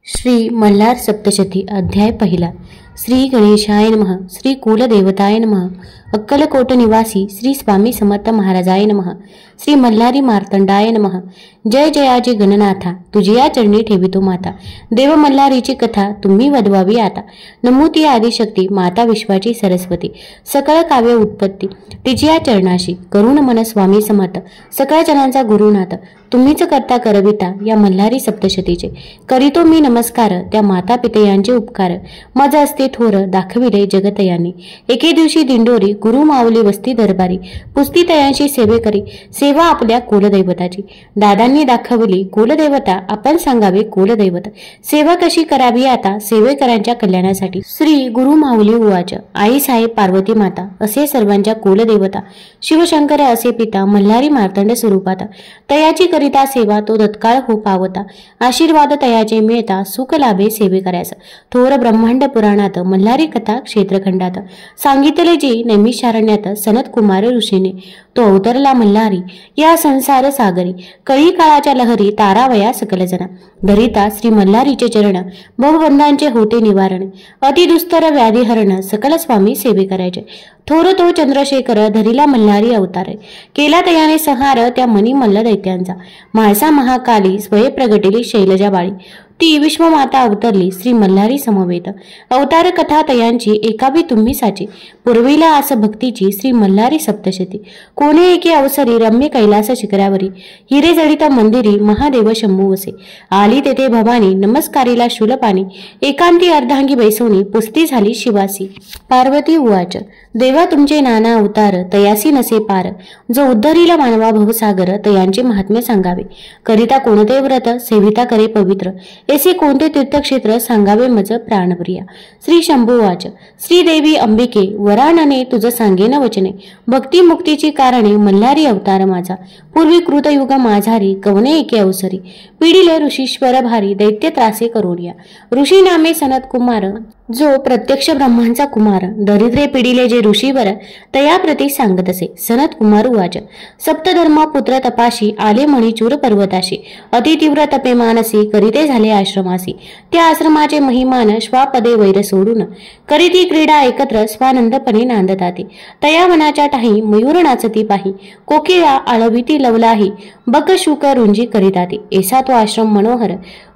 श्री मल्हार सप्तशती अध्याय पहिला। श्री गणेशाय नमः। श्री कुलदेवताय नमः। अक्कलकोट निवासी श्री स्वामी समर्थ महाराजाय नमः। श्री मल्हारी मार्तंडाय नमः। जय जयाजी गणनाथा, तुझी या चरणी ठेवितो माता। देव मल्हारीची कथा तुम्ही वदवावी आता। नमूती आदिशक्ती माता विश्वाची सरस्वती, सकळ काव्य उत्पत्ती तिची या चरणाशी। करुण मन स्वामी समर्थ, सकळ जनांचा गुरुनाथ, तुम्हीच करता करविता या मल्हारी सप्तशतीचे। करीतो मी नमस्कार त्या माता पितयांचे उपकार, माझा असते थोर दाखविले जगतयांनी। एके दिवशी दिंडोरी गुरु माऊली वस्ती दरबारी, पुस्ती तयांशी सेवे करी सेवा आपल्या कुलदैवताची। दादांनी दाखवली कुलदेवता, आपण सांगावे कुलदैवत, सेवा कशी करावी आता सेवेकरांच्या कल्याणासाठी। श्री गुरु माऊली उवाच, आई साहेब पार्वती माता असे सर्वांच्या कुलदेवता, शिवशंकर असे पिता मल्हारी मार्तंड स्वरूपात, तयाची करिता सेवा तो तत्काळ हो पावता। आशीर्वाद तयाचे मिळता सुख लाभे सेवे करायस। थोर ब्रह्मांड पुराणात मल्हारी कथा क्षेत्रखंडात, सांगितले जी नैमिषारण्यात सनत कुमार ऋषीने। तो अवतरला मल्हारी या संसार सागरी, कळी काळाच्या लहरी तारावया सकल जना। धरिता श्री मल्हारीचे चरण, भवबंधांचे होते निवारण, अति दुस्तर व्याधी हरण सकल स्वामी सेवे करायचे। थोर तो चंद्रशेखर धरिला मल्हारी अवतार, केला तयाने संहार त्या मनी मल्ल दैत्यांचा। म्हाळसा महाकाली स्वये प्रगटेली शैलजा बाळी, ती विश्वमाता अवतरली श्री मल्हारी समवेत। अवतार कथा तयांची एकावी तुम्ही साची, पुरविला आस भक्तीची श्री मल्हारी सप्तशती। कोणे एके अवसरी रम्य कैलास शिखरावरी, हिरे जडित मंदिरी महादेव शंभू वसे। आली तेथे भवानी नमस्कारीला शूलपाणी, एकांती अर्धांगी बैसवणी पुस्ती झाली शिवासी। पार्वती उवाच, देवा तुमचे नाना अवतार तयासी नसे पार, जो उद्धरीला मानवा भवसागर तयांचे महात्म्य सांगावे। करिता कोणते व्रत सेविता करे पवित्र, ऐसे कोणते तीर्थक्षेत्र सांगावे मज प्राणप्रिया। श्री शंभू वाच, श्री देवी अंबिके वरानने तुझ सांगेन वचने, भक्ती मुक्तीची कारणे मल्हारी अवतार माझा। पूर्वी कृतयुग माझारी कवने एके अवसरी, पिडिले ऋषीश्वर भारी दैत्य त्रासे करोनिया। ऋषी नामे सनत कुमार, जो प्रत्यक्ष ब्रह्मांचा कुमार। दरिद्रे पिडिले जे ऋषीवर तया प्रती सांगत असे। सनत कुमार उवाच, सप्तधर्म पुत्र तपाशी आले मणिचूर पर्वताशी, अति तीव्र तपे मानसी करीते झाले आश्रमासी। त्या आश्रमाचे महिमान श्वापदे वैर सोडून, करीती क्रीडा एकत्र स्वानंदपणे नांदताते। तया वनाच्या टाही मयूर नाचती पाही, कोकिळा आळविती लवलाही बक शुक रुंजी करीताते। ऐसा तो आश्रम मनोहर,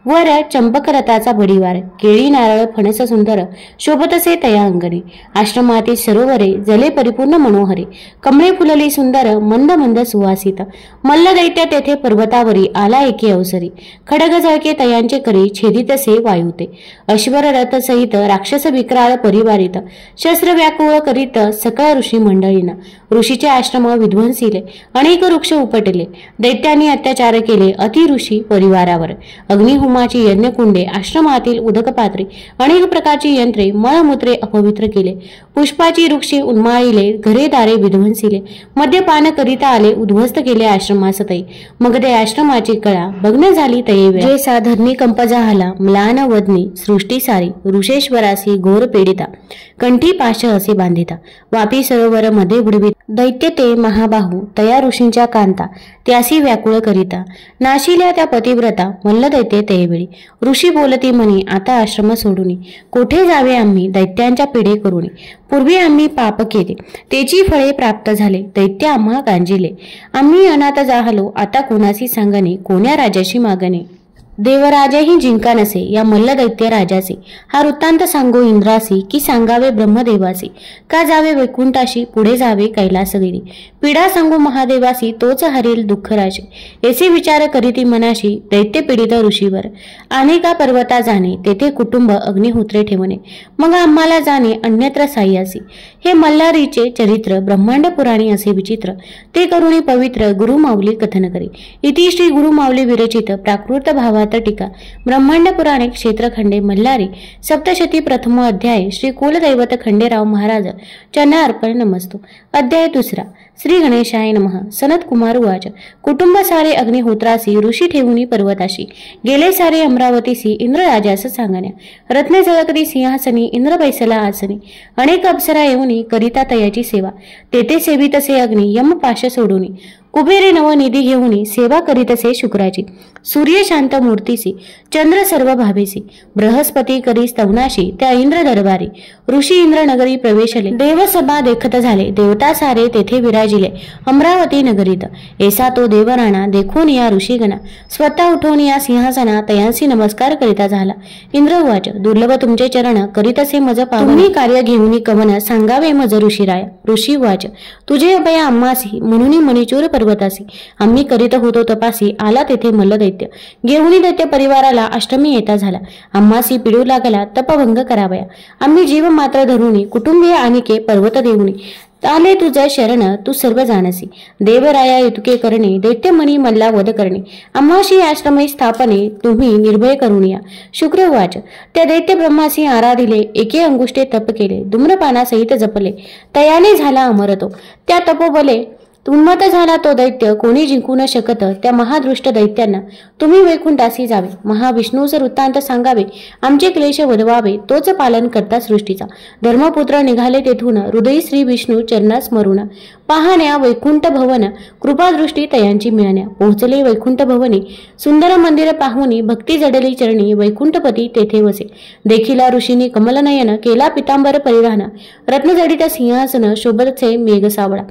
वर चंपकरताचा बडीवार, केळी नारळ फणस सुंदर शोभतसे तया अंगणे। आश्रमातील सरोवरे जले परिपूर्ण मनोहरे, कमळे फुलली सुंदर मंद मंद सुवासित। मल्ल दैत्य तेथे पर्वतावरी आला एके अवसरी, खडग झळके तयांचे करी छेदितसे वायुते। अश्वर रथ सहित राक्षस विक्राळ परिवारित, शस्त्र व्याकुळ करीत सकळ ऋषी मंडळींना। ऋषीचे आश्रम विध्वंसिले, अनेक वृक्ष उपटले, दैत्यांनी अत्याचार केले अति ऋषी परिवारावर। अग्निहोमाची यज्ञकुंडे, आश्रमातील उदक पात्रे, अनेक प्रकारची यंत्रे मळमूत्रे अपवित्र केले। पुष्पाची वृक्षे उन्माळिले, घरे दारे विध्वंसिले, मद्यपान करिता आले उद्ध्वस्त केले आश्रमासतई। मग ते आश्रमाची कळा भग्न झाली तये वेळा, जे साधरणी कंप झाला म्लान वदनी सृष्टी सारी। ऋषेश्वरासी घोर पीडिता, कंठी पाश असे बांधिता, वापी सरोवर मध्ये बुडवीत दैत्य ते महाबाहू। तया ऋषींच्या कांता त्यासी व्याकुळ करिता, नाशिल्या त्या पतिव्रता मल्ल दैत्य तेवेळी। ऋषी बोलती म्हणी, आता आश्रम सोडून कोठे जावे आम्ही दैत्यांच्या पिढे करूनी। पूर्वी आम्ही पाप केले त्याची फळे प्राप्त झाले, दैत्य आम्हा गांजिले। आम्ही अनाथ जाहलो आता कोणासी सांगणे, कोण्या राजाशी मागणे। देवराजाही जिंका नसे या मल्ल दैत्य राजासी, हा वृत्तांत सांगो इंद्रासी की सांगावे ब्रह्मदेवासी। का जावे वैकुंठाशी पुढे जावे कैलासगिरी, पीडा सांगो महादेवासी तोच हरेल दुःख राशी। ऐसे विचार करीती मनाशी दैत्य पीडित ऋषीवर, अनेका पर्वता जाणे तेथे कुटुंब अग्निहोत्रे ठेवणे, मग आम्हाला जाणे अन्यत्र साह्यासी। हे मल्हारीचे चरित्र ब्रह्मांड पुराणी असे विचित्र, ते करुणी पवित्र गुरु माऊली कथन करी। इति श्री गुरु माऊली विरचित प्राकृत भावात टीका ब्रह्मांड पुराणे क्षेत्रखंडे मल्हारी सप्तशती प्रथम अध्याय। श्री कुलदैवत खंडेराव महाराज चरणा अर्पण नमस्तु। अध्याय दुसरा। श्री गणेशाय नमः। सनत कुमार उवाच, कुटुंब सारे अग्निहोत्रासी ऋषी ठेवुनी पर्वताशी, गेले सारे अमरावतीसी इंद्र राजास सांगण्या। रत्ने झळकती सिंहासनी इंद्र बैसला आसनी, अनेक अप्सरा येऊनी करिता तयाची सेवा। तेथे सेवितसे अग्नी यम पाश सोडूनी, कुबेरे नवनिधी घेऊनी सेवा करीतसे शुक्राची. सूर्य शांत मूर्तीसी चंद्र सर्व भावेसी. बृहस्पती करी स्तवनाशी त्या इंद्र दरबारी. ऋषी इंद्र नगरी प्रवेशले देवसभा देखत झाले. देवता सारे तेथे विराजिले अमरावती नगरीत. ऐसा तो देवराणा देखून या ऋषीगणा. स्वतः उठून या सिंहासना तयांसी नमस्कार करिता झाला. इंद्र उवाच दुर्लभ तुमचे चरण करीतसे मज पावनी. कार्य घेऊनी कवन सांगावे मज ऋषीराया. ऋषी उवाच तुझे अभय आम्हासी म्हणून मणिचूर पर्वतासी. आम्ही करीत होतो तपासी आला तेथे मल्लदैत्य. घेऊनी दैत्य परिवाराला अष्टमी येता झाला. आम्हासी पिडू लागला तपभंग करावया. आम्ही जीव मात्र धरुणी कुटुंबीय आणिके पर्वत देऊनी. आले तुझ शरण तू सर्व जाणसी. देवराया इतके करणे दैत्य मनी मल्ला वध करणे. आम्हाशी आश्रमे स्थापने तुम्ही निर्भय करून या. शुक्र उवाच त्या दैत्य ब्रह्मासी आराधिले. एके अंगुष्टे तप केले धूम्रपानासहित जपले. तयाने झाला अमरतो त्या तपोबले. उन्मत्त झाला तो दैत्य कोणी जिंकू न शकत. त्या महादृष्ट दैत्यांना तुम्ही वैकुंठासी जावे. महाविष्णूचा वृत्तांत सांगावे. आमचे क्लेश वधवावे तोच पालन करता सृष्टीचा. धर्मपुत्र निघाले तेथून हृदयी श्री विष्णू चरणास स्मरून. पाहण्या वैकुंठ भवन कृपादृष्टी तयांची मिळण्या. पोहोचले वैकुंठ भवनी सुंदर मंदिर पाहुनी. भक्ती जडली चरणी वैकुंठपती तेथे वसे. देखिला ऋषींनी कमलनयन केला पितांबर परिधान. रत्नजडित सिंहासन शोभतसे मेघ सावळा.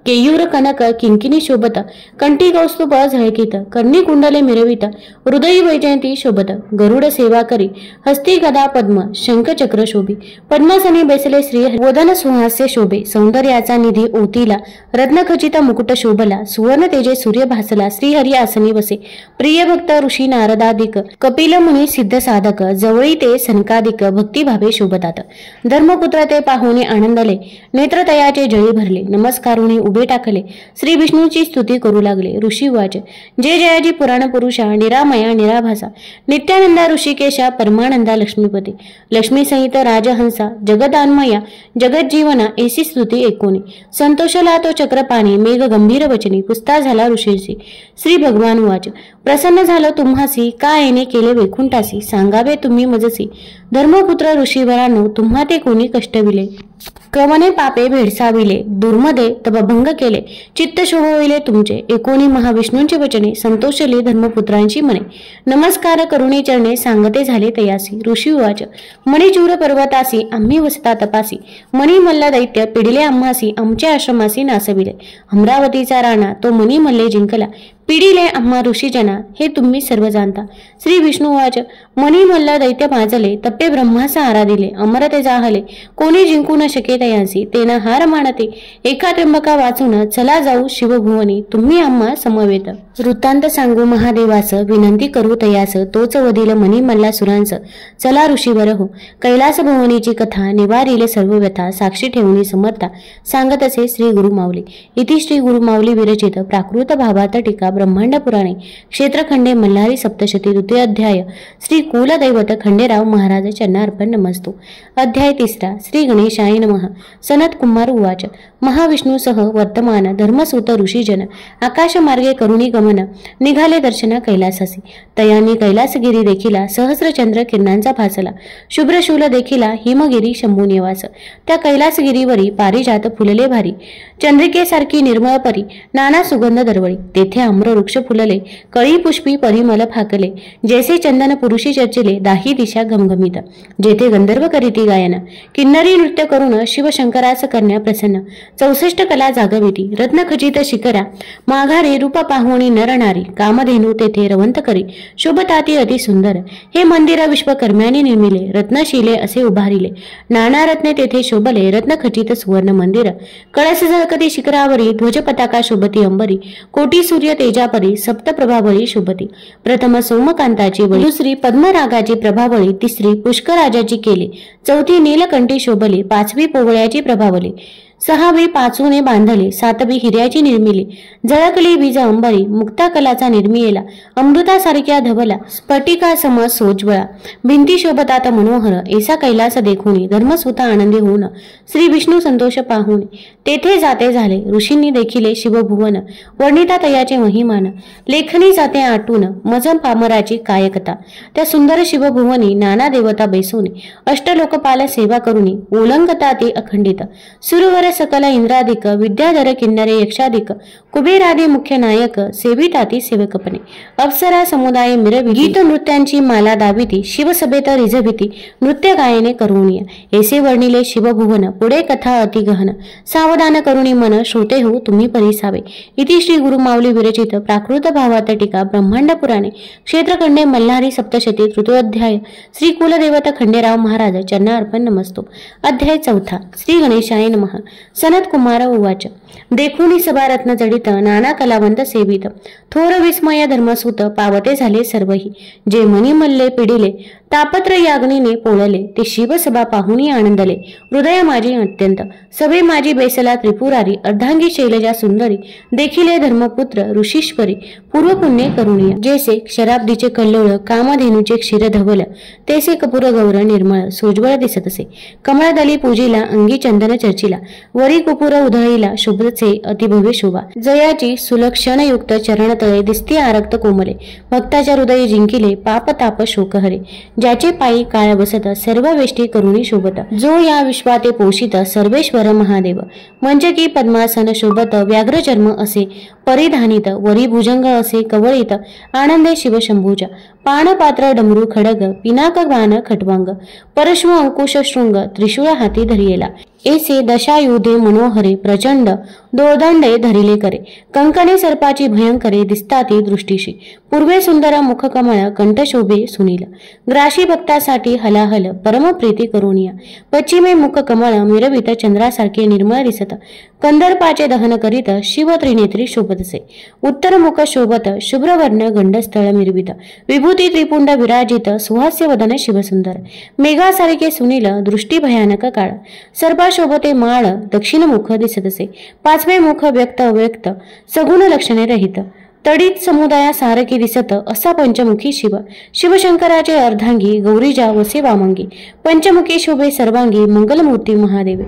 केयूर कनक किंकिनी शोभत. कंठी कौस्तुभ झळकीत. कर्णी कुंडले मिरवित. हृदयी वैजयंती शोभत. गरुड सेवा करी हस्ती गदा पद्म शंख चक्र शोभी. पद्मासनी बेसले श्री वदन सुहास्य शोभे. सौंदर्याचा निधी ओतीला रत्नखचित मुकुट शोभला. सुवर्ण तेजे सूर्य भासला. श्रीहरी आसनी बसे. प्रिय भक्त ऋषी नारदादिक कपिल मुनी सिद्ध साधक. जवळी ते सनकादिक भक्तिभावे शोभतात. धर्मपुत्र ते पाहुणे आनंदले. नेत्रतयाचे जळी भरले. नमस्कारुणी उभे टाकले. श्री विष्णूची स्तुती करू लागले. ऋषी वाच जय जयाजी पुराण पुरुषा निरामया निराभासा. नित्यानंदा ऋषिकेशा परमानंदा लक्ष्मीपती. लक्ष्मी सहित राजहंसा जगदान्मया जगज्जीवना ऐसी स्तुती एकोणी. संतोषला तो चक्रपाणी मेघ गंभीर वचनी. पुस्ता झाला ऋषींशी. श्री भगवान वाच प्रसन्न झालं तुम्हासी. का येणे केले वैकुंठासी. सांगावे तुम्ही मजसी. धर्मपुत्र ऋषीवरांनो तुम्हा ते कोणी कष्टविले. कवने पापे भेडसाविले. दुर्मदे तपभंग केले. चित्त शोभविले तुमचे. एकोणी महाविष्णूंची वचने संतोषले धर्मपुत्रांची मने. नमस्कार करुणी चरणे सांगते झाले तयासी. ऋषी उवाच मणिचूर पर्वतासी आम्ही वसता तपासी. मणी मल्ल दैत्य पिडिले आम्हासी. आमच्या आश्रमासी नासविले. अमरावतीचा राणा तो मणी मल्ले जिंकला. पिढीले आम्हा ऋषीजना हे तुम्ही सर्व जाणता. श्री विष्णू वाच मनी मल्ल दैत्य पाजले. तप्पे ब्रह्मासा आराधिले. अमरते जाहले कोणी जिंकू न शके तयांसी. तेना हार मानते एका त्र्यंबका वाचून. चला जाऊ शिवभुवनी तुम्ही आम्हा समवेत. वृत्तांत सांगू महादेवास विनंती करू तयास. तोच वधील मनी मल्ला सुरांस. चला ऋषीवर हो कैलास भुवनीची कथा. निवारिले सर्व व्यथा साक्षी ठेवणी समर्था. सांगत असे श्री गुरुमाऊली. इति श्री गुरुमाऊली विरचित प्राकृत भावार्थ टीका ब्रह्मांड पुराणे क्षेत्रखंडे मल्हारी सप्तशती द्वितीय अध्याय श्री कुलदैवत खंडेराव महाराज चरणार्पण नमस्तु. अध्याय 3 श्री गणेशाय नमः. सनत कुमार उवाच महाविष्णूसह वर्तमान धर्मसूत ऋषीजन आकाश मार्गे करुणी गमन निघाले दर्शना कैलासासी. तयांनी कैलासगिरी देखिला सहस्रचंद्र किरणांचा भासला. शुभ्रशूल देखिला हिमगिरी शंभू निवास. त्या कैलासगिरीवरी पारिजात फुलले भारी. चंद्रिकेसारखी निर्मळ परी नाना सुगंध दरवळी. तेथे आम्रवृक्ष फुलले कळी पुष्पी परिमल फाकले. जैसे चंदन पुरुषी चर्चिले दाही दिशा घमघमीत. जेथे गंधर्व करीती गायन किन्नरी नृत्य करून शिवशंकरास करण्या प्रसन्न. 64 कला जागविती रत्नखचित शिखरा. माघारी रूप पाहुणी नरनारी. कामधेनू तेथे रवंत करी शोभताती अति सुंदर. हे मंदिर विश्वकर्म्याने निर्मिले रत्नशिले असे उभारिले. नाना रत्ने तेथे शोभले रत्नखचित सुवर्ण मंदिर. कळस झळकती शिखरावरी ध्वज पताका शोभती अंबरी. कोटी सूर्य तेजापरी सप्तप्रभावळी शोभती. प्रथम सोमकांताची वळी. दुसरी पद्मरागाची प्रभावळी. तिसरी पुष्कराजाची केली. चौथी नीलकंठी शोभली. पाचवी पोवळ्याची प्रभावली. 6वी पाचूने बांधले. 7वी हिऱ्याची निर्मिली. झळकली बीज अंबरी. मुक्ता कलाचा निर्मियेला. अमृतासारख्या धवला. स्फटिका सम सोज्वळा. भिंती शोभतात मनोहर. ऐसा कैलास देखुनी धर्मसुता आनंदी होऊन श्री विष्णू संतोष पाहुनी तेथे जाते झाले. ऋषींनी देखिले शिवभुवन. वर्णिता तयाचे महिमान. लेखनी जाते आटून मजम पामराची कायकता. त्या सुंदर शिवभुवनी नाना देवता बैसोनी अष्टलोकपाल सेवा करुनी ओलंगता ते अखंडित. सुरवर सकल इंद्रादिक विद्याधर किन्नरे यक्षादिक कुबेरादी मुख्य नायक सेविताती सेवकपणे अप्सरा समुदाय मिरवी गीत नृत्यांची माला दाविती शिवसभेत रिझविती नृत्य गायने करुणीय ऐसे वर्णिले शिवभुवन पुढे कथा अति गहन सावधान करुणी मन श्रोते हो तुम्ही परिसावे इति श्री गुरुमाऊली विरचित प्राकृत भावात टीका ब्रह्मांड पुराणे क्षेत्रखंडे मल्हारी सप्तशती तृतीयोध्याय श्री कुलदेवत खंडेराव महाराज चरणार्पण नमस्तो अध्याय 4 श्री गणेशाय नमः सनत कुमार उवाच देखुनी सभारत्न जडित नाना कलावंत सेवित थोर विस्मय धर्मसूत पावते झाले सर्वही जे मनी मल्ले पिडिले तापत्र याग्नीने पोळले ते शिवसभा पाहुनी आनंदले हृदय माझी अत्यंत सभे माझी बेसला त्रिपुरारी अर्धांगी शैलजा सुंदरी देखिले धर्मपुत्र ऋषीश्वरी पूर्व पुण्य करुणीय जैसे शराब्दीचे कल्लोळ कामधेनुचे क्षीर धवल तैसे कपूर गौर निर्मळ सोज्वळ दिसत असे कमळदली पूजीला अंगी चंदन चर्चिला वरी कुपूर उधळीला शुभ्रचे अतिभव्य शोभा जयाची सुलक्षणयुक्त चरणतळे दिसती आरक्त कोमले भक्ताच्या हृदय जिंकिले पाप ताप शोक हरे ज्याचे पायी काळ बसत सर्व वेष्टी करुणी शोभत जो या विश्वाते पोषित सर्वेश्वर महादेव म्हणजे की पद्मासन शोभत व्याघ्र चर्म असे परिधानित वरी भुजंग असे कवळीत आनंदे शिवशंभूच्या पाणपात्र डमरू खडग पिनाक गान खटवांग परश्व अंकुश शृंग त्रिशूळ हाती धरियेला ऐसे दशायुधे मनोहरे प्रचंड दोर्दंडे धरिले करे कंकणे सर्पाची भयंकरे दिसताती दृष्टीशी पूर्वे सुंदर मुखकमळ कंठशोभे सुनील ग्राशी भक्तासाठी हलाहल परमप्रीती करुणीय पश्चिमे मुखकमळ मिरवित चंद्रासारखे निर्मळ दिसत कंदर्पाचे दहन करीत शिव त्रिनेत्री शोभत असे उत्तर मुख शोभत शुभ्रवर्ण गंडस्थळ मिरवित विभूती त्रिपुंड विराजित सुहास्य वदन शिवसुंदर मेघासारखे सुनील दृष्टी भयानक काळ सर्पा शोभते माळ दक्षिण मुख दिसत असे पाचवे मुख व्यक्त अव्यक्त सगुण लक्षणे रहित तडीत समुदाया सारखी दिसत असा पंचमुखी शिव शिवशंकराचे अर्धांगी गौरीजा वसे वामंगी पंचमुखी शोभे सर्वांगी मंगलमूर्ती महादेव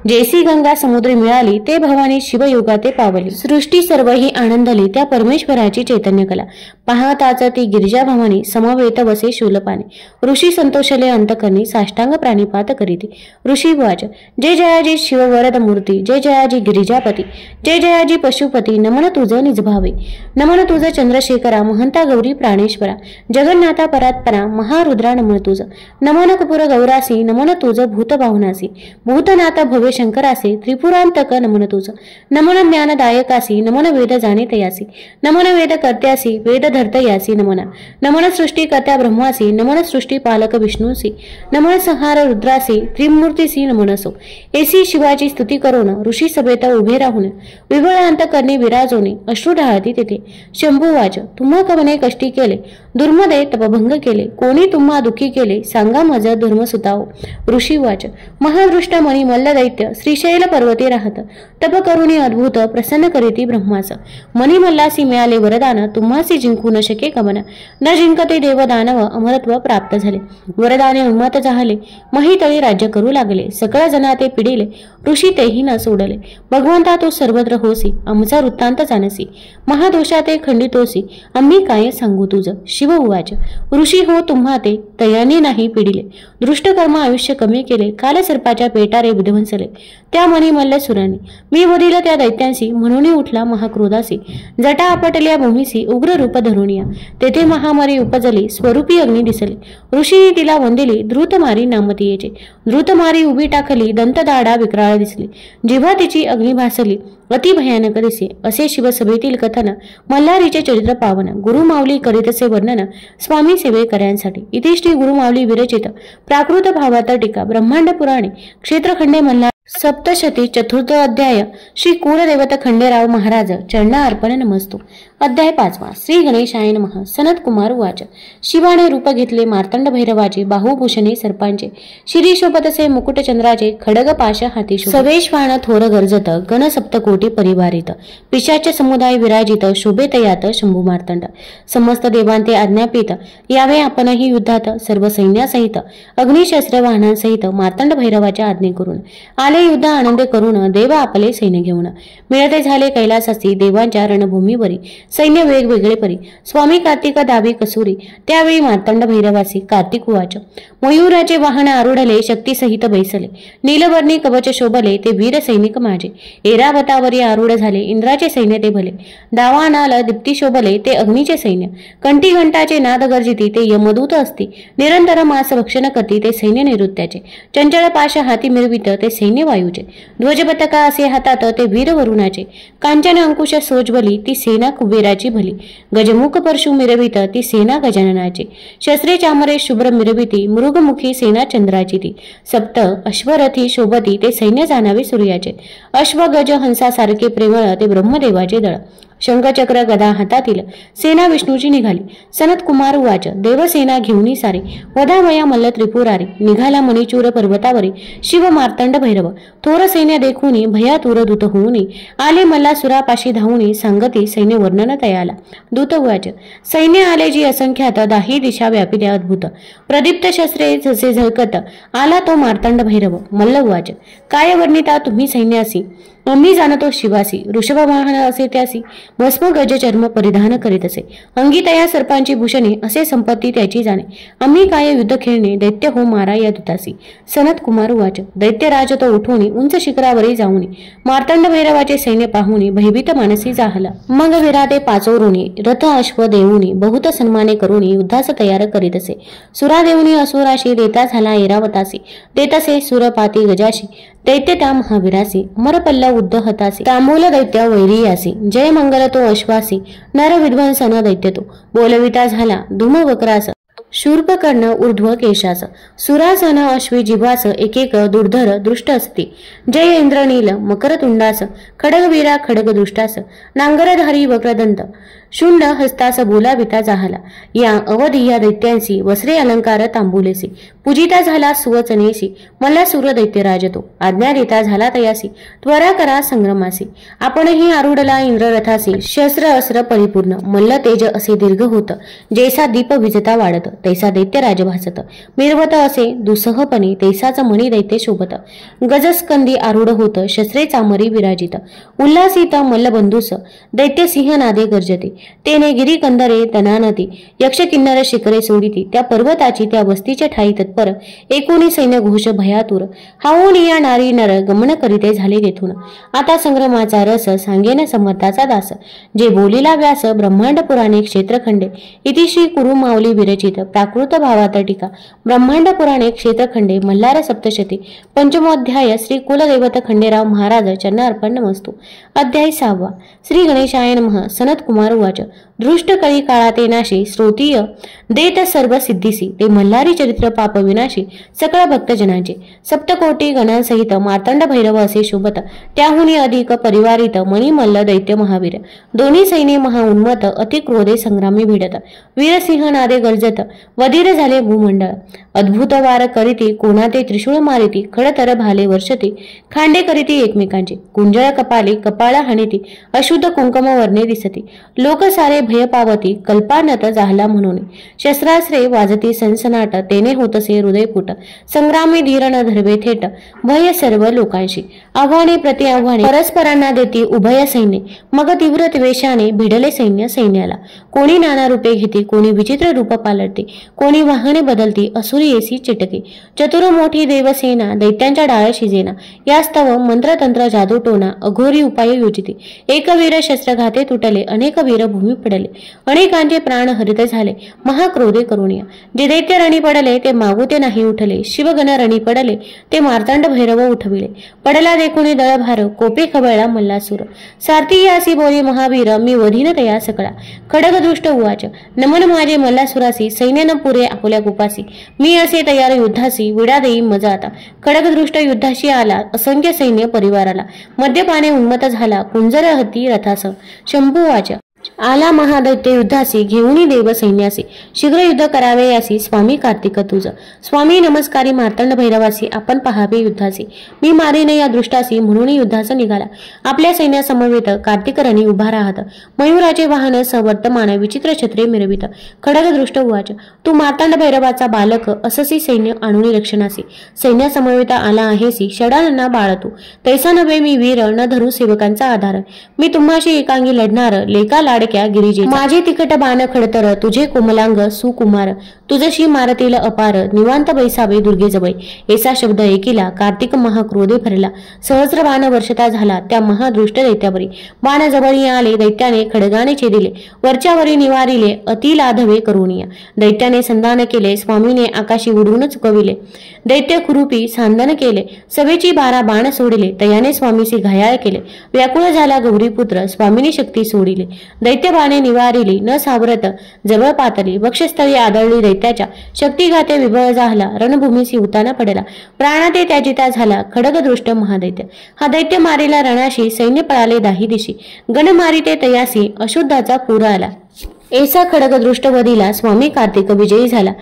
जैसी गंगा समुद्री मिळाली ते भवानी शिवयोगा ते पावली सृष्टी सर्व ही आनंदली त्या परमेश्वराची चैतन्य कला पाहताच ती गिरिजा भवानी समवेत वसे शूलपाने ऋषी संतोषले अंतकरणी साष्टांग प्राणिपात करीती ऋषी वाच जय जयाजी शिव वरद मूर्ती जय जयाजी गिरिजापती जय जयाजी पशुपती नमन तुझ निजभावे नमन तुझ चंद्रशेखरा महंता गौरी प्राणेश्वरा जगन्नाथा परात्परा महारुद्रा नमन तुझ नमन कपूर गौरासी नमन तुझ भूतबाहुनासी भूतनाथ भव्य शंकरासी त्रिपुरांतक नमन तुझ नमन ज्ञानदायकासी नमन वेद जाणितयासी नमन वेद कर्त्यासी वेद धर्तयासी नमन नमन सृष्टी कर्त्या ब्रह्मासी नमन सृष्टी पालक विष्णूसी नमन संहार रुद्रासी त्रिमूर्तीसी नमनसो ऐसी शिवाची स्तुती करून ऋषी सभेत उभे राहून विभळ अंतकरणी विराजोने अश्रू ढाळती तेथे शंभू वाच तुम्हा कवने कष्टी केले दुर्मदे तपभंग केले कोणी तुम्हा दुःखी केले सांगा मज धर्म सुताओ ऋषी वाच महादृष्ट मणी मल्ल दैत्य श्रीशैल पर्वती राहत तप करुणी अद्भुत प्रसन्न करीती ब्रह्मास मणी मल्लासी मिळाले वरदान तुम्हासी जिंकू न शके गमन न जिंकते देव दानव अमरत्व प्राप्त झाले वरदाने उन्मत झाले महितळी राज्य करू लागले सकळ जना ते पिडिले ऋषी तेही न सोडले भगवंता तो सर्वत्र होसी आमचा वृत्तांत जाणसी महादोषा ते खंडितोसी आम्ही काय सांगू तुझ शिव उवाच ऋषी हो तुम्हा ते तयाने नाही पिडिले दृष्ट कर्म आयुष्य कमी केले काल सर्पाच्या पेटारे विध्वंसले त्या मणी मल्ल सुराने मी वरील त्या दैत्यांशी म्हणून उठला महाक्रोधासी जटा आपटल्या भूमीसी उग्र रूप धरुनिया तेथे महामारी उपजली स्वरूपी अग्नी दिसले ऋषीने तिला वंदिली द्रुतमारी नामतीयेचे द्रुतमारी उभी टाकली दंतदाडा विक्राळ दिसली जेव्हा तिची अग्नी भासली अति भयानक दिसे असे शिवसभेतील कथन मल्हारीचे चरित्र पावन गुरुमाऊली करीतसे वर्णन स्वामी सेवेकऱ्यांसाठी इति श्री गुरुमाऊली विरचित प्राकृत भावात टीका ब्रह्मांड पुराणे क्षेत्रखंडे मल्हार सप्तशती चतुर्थ अध्याय श्री कुलदेवत खंडेराव महाराज चरणार्पण नमस्तो अध्याय 5 श्री गणेशाय नमः सनत कुमार उवाच शिवाने रूप घेतले मार्तंड भैरवाचे बाहुभूषणे सर्पांचे शिरी शोभतसे मुकुटचंद्राचे खडग पाश हाती सवेश्वान थोर गर्जत गण सप्तकोटी परिवारित पिशाच समुदाय विराजित शोभेत यात शंभू मार्तंड समस्त देवांते आज्ञापित यावे आपणही युद्धात सर्व सैन्यासहित अग्निशस्त्र वाहनांसहित मार्तंड भैरवाच्या आज्ञे करून आले आले युद्ध आनंदे करून देव आपले सैन्य घेऊन. मिळते झाले कैलासासी देवांच्या रणभूमीवरी सैन्य वेगवेगळे परी. स्वामी कार्तिक दावी कसुरी त्यावेळी मार्तंड भैरवासी कार्तिक उवाच. मयूराचे वाहन आरूढले शक्ती सहित बैसले. नीलवर्णी कवच शोभले ते वीर सैनिक माझे. ऐरावतावरी आरूढ झाले इंद्राचे सैन्य ते भले. दावानाल दीप्ती शोभले ते अग्नीचे सैन्य. कंठी घंटाचे नाद गर्जिती ते यमदूत असती. निरंतर मास भक्षण करती ते सैन्य निरुत्याचे. चंचल पाश हाती मिरवित ते सैन्य वायूचे. ध्वज पताका असे हातात ते वीर वरुणाचे. कांचन अंकुश सोजबली ती सेना कुबेराची भली. गजमुख परशु मिरवित ती सेना गजाननाची. शस्त्रे चामरे शुभ्र मिरविती मृगमुखी सेना चंद्राची ती. सप्त अश्वरथी शोभती ते सैन्य जाणावे सूर्याचे. अश्व गज हंसासारखे प्रेमळ ते ब्रह्मदेवाचे दळ. शंखचक्र गदा हातातील सेना विष्णूची निघाली. सनत कुमार उवाच. देवसेना घेऊनी सारे वधामया मल्ल त्रिपुरारी. निघाला मणिचूर पर्वतावरी शिव मार्तंड भैरव. थोर सैन्य देखुनी भयातुर दूत होऊनी. आले मल्लासुरापाशी धावूनी सांगती सैन्य वर्णन तयाला. दूत उवाच. सैन्य आले जी असंख्यात दाही दिशा व्यापिल्या अद्भुत. प्रदीप्त शस्त्रे जसे झळकत आला तो मार्तंड भैरव. मल्ल उवाच. काय वर्णिता तुम्ही सैन्यासी आम्ही जाणतो शिवासी. वृषभवाहन असे त्यासी भस्म गज चर्म परिधान करीत असे. अंगी तया सर्पांची भूषणे असे संपत्ती त्याची जाणे. आम्ही काय युद्ध खेळणे दैत्य हो मारा या दुतासी. सनत कुमार उवाच. दैत्यराज तो उठवणी उंच शिखरावरी जाऊनी. मार्तंड भैरवाचे सैन्य पाहुनी भयभीत मानसी जाहला. मग विराते पाचोरुनी रथ अश्व देऊनी बहुत सन्माने करूनी युद्धास तयार करीत असे. सुरा देऊनी असुराशी देता झाला ऐरावतासी. देतसे सुरपाती गजाशी दैत्य त्या महावीरासी. अमरपल्ल उद्धहतासी तांबूल दैत्य वैरियासी. जय मंगल तो अश्वासी नर विध्वंसन दैत्य तो. बोलविता झाला धूम वक्रास शूर्पकर्ण ऊर्ध्व केशास. सुरासन अश्वी जिव्हास एकेक दुर्धर दृष्ट असते. जय इंद्रनील मकरतुंडास खडगवीरा खडगदृष्टास. नांगरधारी वक्रदंत शुंड हस्तास बोलाविता झाला. या अवधी या दैत्यांसी वस्त्रे अलंकार तांबुलेसी. पूजिता झाला सुवचनेसी मल्लासुर दैत्यराज तो. आज्ञा देता झाला तयासी त्वरा करा संग्रमासी. आपणही आरूढला इंद्ररथासी शस्त्र अस्त्र परिपूर्ण. मल्ल तेज असे दीर्घ होत जैसा दीप विजता वाढत तैसा दैत्य राज भासत. मिरवत असे दुसहपणे तैसाच मणी दैत्य शोभत. गजस्कंदी आरूढ होत शस्त्रे चामरी विराजित. उल्हासित मल्लबंधूस दैत्य सिंह नादे गर्जते. तेने गिरी कंदरे तनानती यक्ष किन्नर शिखरे सोडिती. त्या पर्वताची त्या वस्तीच्या ठाई तत्पर एकोणी सैन्य घोष भयातुर. हाऊन या नारी नर गमन करीते झाले तेथून. आता संग्रमाचा रस सांगेन समर्थाचा दास. जे बोलिला व्यास ब्रह्मांड पुराणे क्षेत्रखंडे. इति श्री कुरु माऊली विरचित प्राकृत भावात टीका ब्रह्मांड पुराणे क्षेत्रखंडे मल्हार सप्तशती पंचमोध्याय श्री कुलदैवत खंडेराव महाराज चरण अर्पण नमस्तु. अध्याय 6. श्री गणेशाय नमः. सनत कुमार उवाच. दृष्ट कळी काळाते नाशी श्रोतीय देत सर्व सिद्धीसी. ते मल्हारी चरित्र पाप विनाशी सकळ भक्तजनांचे. सप्तकोटी गणांसहित मार्तंड भैरव असे शोभत. त्याहुनी अधिक परिवारित मणिमल्ल दैत्य महावीर. दोन्ही सैन्य महाउन्मत अति क्रोधे संग्रामी भिडत. वीरसिंह नादे गर्जत वधीर झाले भूमंडळ. अद्भुत वार करीती कोणाते त्रिशूळ मारिती. खडतर भाले वर्षती खांडे करीती एकमेकांचे. कुंजळ कपाली कपाळ हाणीती अशुद्ध कुंकम वर्णे दिसती. लोक सारे भय पावती कल्पानत जाहला म्हणून. शस्त्रास्त्रे वाजती सनसनाट तेने होतसे हृदयपुट. संग्रामी धीर न धरवे थेट भय सर्व लोकांशी. आव्हाने प्रति आव्हाने परस्परांना देती उभय सैन्य. मग तीव्र द्वेषाने भिडले सैन्य सैन्याला. कोणी नाना रूपे घेती कोणी विचित्र रूप पालटते. कोणी वाहने बदलती असुरी येसी चिटके. चतुर मोठी देवसेना दैत्यांच्या डाळ शिजेना. यास्तव मंत्रतंत्र जादूटोना अघोरी उपाय योजिते. एक वीर शस्त्रघाते तुटले अनेक वीर भूमी पडले. अनेकांचे प्राण हरित झाले महाक्रोधे करुणिया. जे दैत्य रणी पडले ते मागुते नाही उठले. शिवगण रणी पडले ते मार्तंड भैरव उठविले. पडला देखुनी दळभार कोपे खवळला मल्लासूर. सारथी यासी बोली महावीर मी वधीन तया सकळा. खडगदृष्ट उवाच. नमन माझे मल्लासुरासी सैन्य न पुरे आपुल्या कुपासी. मी असे तयार युद्धासी विडा देई मजा आता. खडगदृष्ट युद्धाशी आला असंख्य सैन्य परिवाराला. मद्यपाने उन्मत झाला कुंजर हत्ती रथास. शंभू वाच. आला महादैत्य युद्धासी घेऊनी देव सैन्यासी शीघ्र युद्ध करावे यासी स्वामी कार्तिक तुझ स्वामी नमस्कारी मार्तंड भैरवासी आपण पहावे युद्धासी मी मारीने या दृष्टासी म्हणून युद्धास निघाला आपल्या सैन्यासमवेत कार्तिक रणी उभा राहत मयूराचे वाहन सवर्तमान विचित्र छत्रे मिरवित खडग दृष्ट उवाच तू मार्तंड भैरवाचा बालक अससी सैन्य आणून रक्षणासी सैन्यासमवेत आला आहेसी षडानना बाळतू तैसा नव्हे मी वीर न धरू सेवकांचा आधार मी तुम्हाशी एकांगी लढणार लेका लाडक्या गिरिजे माझे तिकट बाण खडतर तुझे कोमलांग सुकुमार तुझशी मारतील अपार निवांत बैसावे दुर्गे जवळ ऐसा शब्द ऐकिला कार्तिक महाक्रोधे भरला सहस्र बाण वर्षता झाला त्या महादृष्ट दैत्यावरी बाण जवळी आले दैत्याने खडगाने छेदिले वरच्यावरी निवारिले अति लाधवे करुणिया दैत्याने संधान केले स्वामीने आकाशी उडवून चुकविले दैत्य खुरुपी सांदन केले सभेची 12 बाण सोडले तयाने स्वामीसी घायाळ केले व्याकुळ झाला गौरीपुत्र स्वामीने शक्ती सोडिले दैत्य बाणे निवारिली न सावरत जवळ पातली वक्षस्थळी आदळली दैत्याच्या शक्तिघाते विबळ झाला रणभूमीसी उताना पडला प्राणाते त्याजिता झाला खडगदृष्ट महादैत्य हा दैत्य मारिला रणाशी सैन्य पळाले दाही दिशी गण मारिते तयासी अशुद्धाचा पूर आला ऐसा खडगदृष्ट वधीला स्वामी कार्तिक विजयी झाला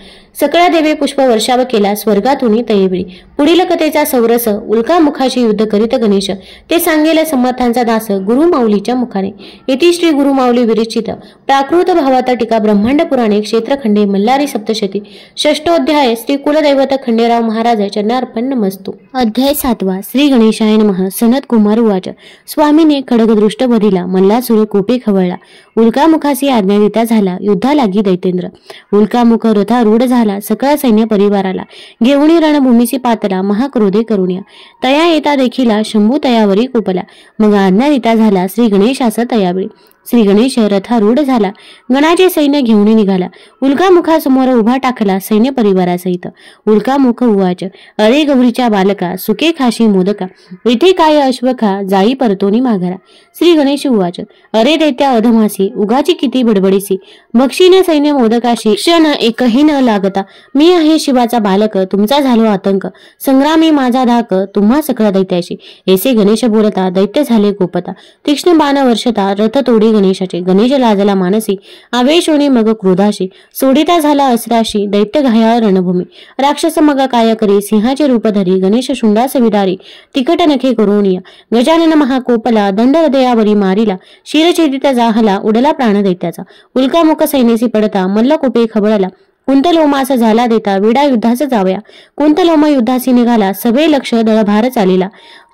सकळा देवे पुष्प वर्षाव केला स्वर्गातून तयेविळी पुढील कथेचा सौरस उल्कामुखाशी युद्ध करीत गणेश ते सांगेल समर्थांचा दास गुरुमाऊलीच्या मुखाने इति श्री गुरुमाऊली विरचित प्राकृत भावात टीका ब्रह्मांड पुराणे क्षेत्रखंडे मल्हारी सप्तशती षष्ठोध्याय श्री कुलदैवत खंडेराव महाराज चरणार्पण नमस्तु। अध्याय 7 श्री गणेशाय नमः। सनत कुमार उवाच स्वामीने खडगदृष्ट वधीला मल्लासुर कोपे खवळला उल्कामुखासी आज्ञाविता झाला युद्धा लागी दैतेंद्र उल्कामुख रथारूढ झाला सकळ सैन्य परिवाराला घेऊनी रणभूमीसी पातला महाक्रोधे करुण्या तया येता देखीला शंभू तयावरी कोपला मग आज्ञाविता झाला श्री गणेशास तयावेळी श्री गणेश रथारूढ झाला गणाचे सैन्य घेऊन निघाला उल्कामुखासमोर उभा टाकला सैन्य परिवारासहित उल्कामुख उवाच अरे गौरीच्या बालका सुके खाशी मोदका इथे काय अश्वखा जाई परतोनी माघारा श्री गणेश उवाच अरे दैत्या अधमासी उगाची किती बडबडीसी बक्षीने सैन्य मोदकाशी क्षण एकही न लागता मी आहे शिवाचा बालक तुमचा झालो आतंक संग्रामी माझा धाक तुम्हा सकळा दैत्याशी ऐसे गणेश बोलता दैत्य झाले गोपता तीक्ष्ण बाण वर्षता रथ तोडी गणेशाचे गणेश लाजला मानसी आवेश होणे मग क्रोधाशी सोडिता झाला अस्त्राशी दैत्य घायाळ रणभूमी राक्षस मग काय करी सिंहाचे रूप धरी गणेश शुंडास विदारी तिकट नखे करुणिया गजानन महाकोपला दंड हृदयावरी मारिला शिरछेदित जाहला उडला प्राण दैत्याचा उल्कामुख सैन्यासी पडता मल्ल कोपे खबळला कुंतलोमास झाला देता विडा युद्धास जावया कुंतलोमा युद्धासी निघाला सभे लक्ष दळभार चालिला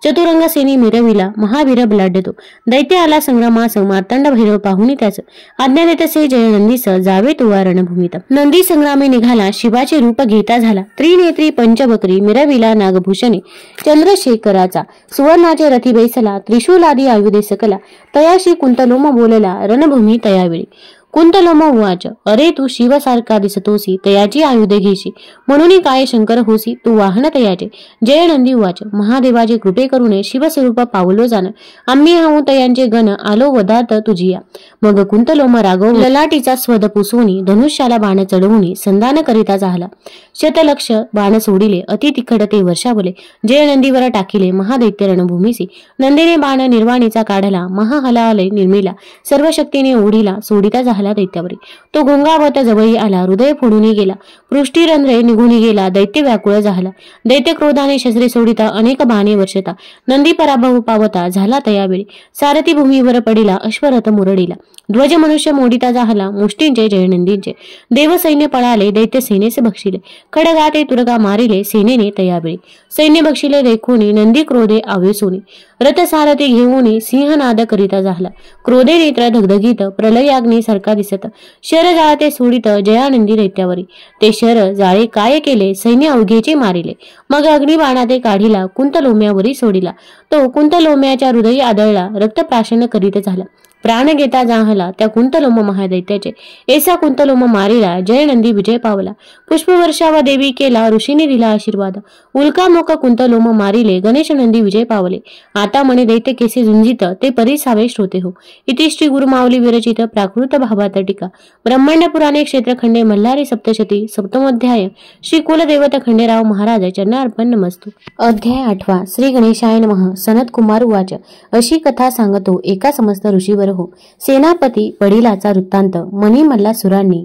चतुरंग सेनी मिरविला महावीर बलाढ्यतो दैत्य आला संग्रामास मार्तंड भैरव पाहुनी त्याच आज्ञा देतसे जय नंदीस जावे तुवा रणभूमीत नंदी संग्रामी निघाला शिवाचे रूप घेता झाला त्रिनेत्री पंचबकरी मिरविला नागभूषणे चंद्रशेखराचा सुवर्णाचे रथी बैसला त्रिशूलादी आयुधे सकला तयाशी कुंतलोम बोलला रणभूमी तयावेळी कुंतलोम उवाच अरे तू शिवसारखा दिसतोसी तयाची आयुधे घेशी म्हणून काय शंकर होसी तू वाहन तयाचे जय नंदी उवाच महादेवाचे कृपे करूने शिवस्वरूप पावलो जाण आम्ही हाऊ तयांचे गण आलो वदात तुझिया मग कुंतलोम राघव ललाटीचा स्वद पुसवून धनुष्याला बाण चढवून संधान करिता झाला शतलक्ष बाण सोडिले अति तिखट ते वर्षावले जय नंदीवर टाकिले महादैत्य रणभूमीसी नंदीने बाण निर्वाणीचा काढला महाहलालय निर्मिला सर्व शक्तीने ओढिला सोडिता झाला दैत्यावरी तो घोंगावत जवळी आला हृदय फोडून गेला पृष्ठीरंध्रे निघून गेला दैत्य व्याकुळ झाला दैत्य क्रोधाने शस्त्रे सोडिता अनेक बाणे वर्षता नंदी पराभव पावता झाला तयावेळी सारथी भूमीवर पडिला अश्वरथ मुरडिला ध्वज मनुष्य मोडिता झाला मुष्टींचे जय नंदींचे देव सैन्य पळाले दैत्य सेनेस बक्षिले खडगाते तुरगा मारिले सेनेने तयावेळी सैन्य बक्षिले देखोनी नंदी क्रोधे आवेसोनी रथ सारथी घेऊन सिंहनाद करिता झाला क्रोधे नेत्र धगधगीत प्रलयाग्नी सारखा दिसत शर जाळते सोडित जयानंदी दैत्यावरी ते शर जाळे काय केले सैन्य अवघेचे मारिले मग अग्निबाणाते काढिला कुंतलोम्यावरी सोडिला तो कुंतलोम्याच्या हृदयी आदळला रक्तप्राशन करीत झाला प्राण घेता जाहला त्या कुंतलोम महादैत्याचे ऐसा कुंतलोम मारिला जय नंदी विजय पावला पुष्पवर्षावा देवी केला ऋषीने दिला आशीर्वाद उल्कामुख कुंतलोम मारिले गणेश नंदी विजय पावले आता म्हणे दैत्य केसे झुंजित ते परिसावे श्रोते हो इति श्री गुरुमाऊली विरचित प्राकृत भावात टीका ब्रह्मांड पुराणे क्षेत्रखंडे मल्हारी सप्तशती सप्तमोध्याय श्री कुलदैवत खंडेराव महाराज चरणार्पण नमस्तु। अध्याय 8 श्री गणेशाय नमः। सनत कुमार उवाच अशी कथा सांगतो एका समस्त ऋषीवर हो. सेनापती वडिलाचा वृत्तांत. मणी मल्ला सुरांनी.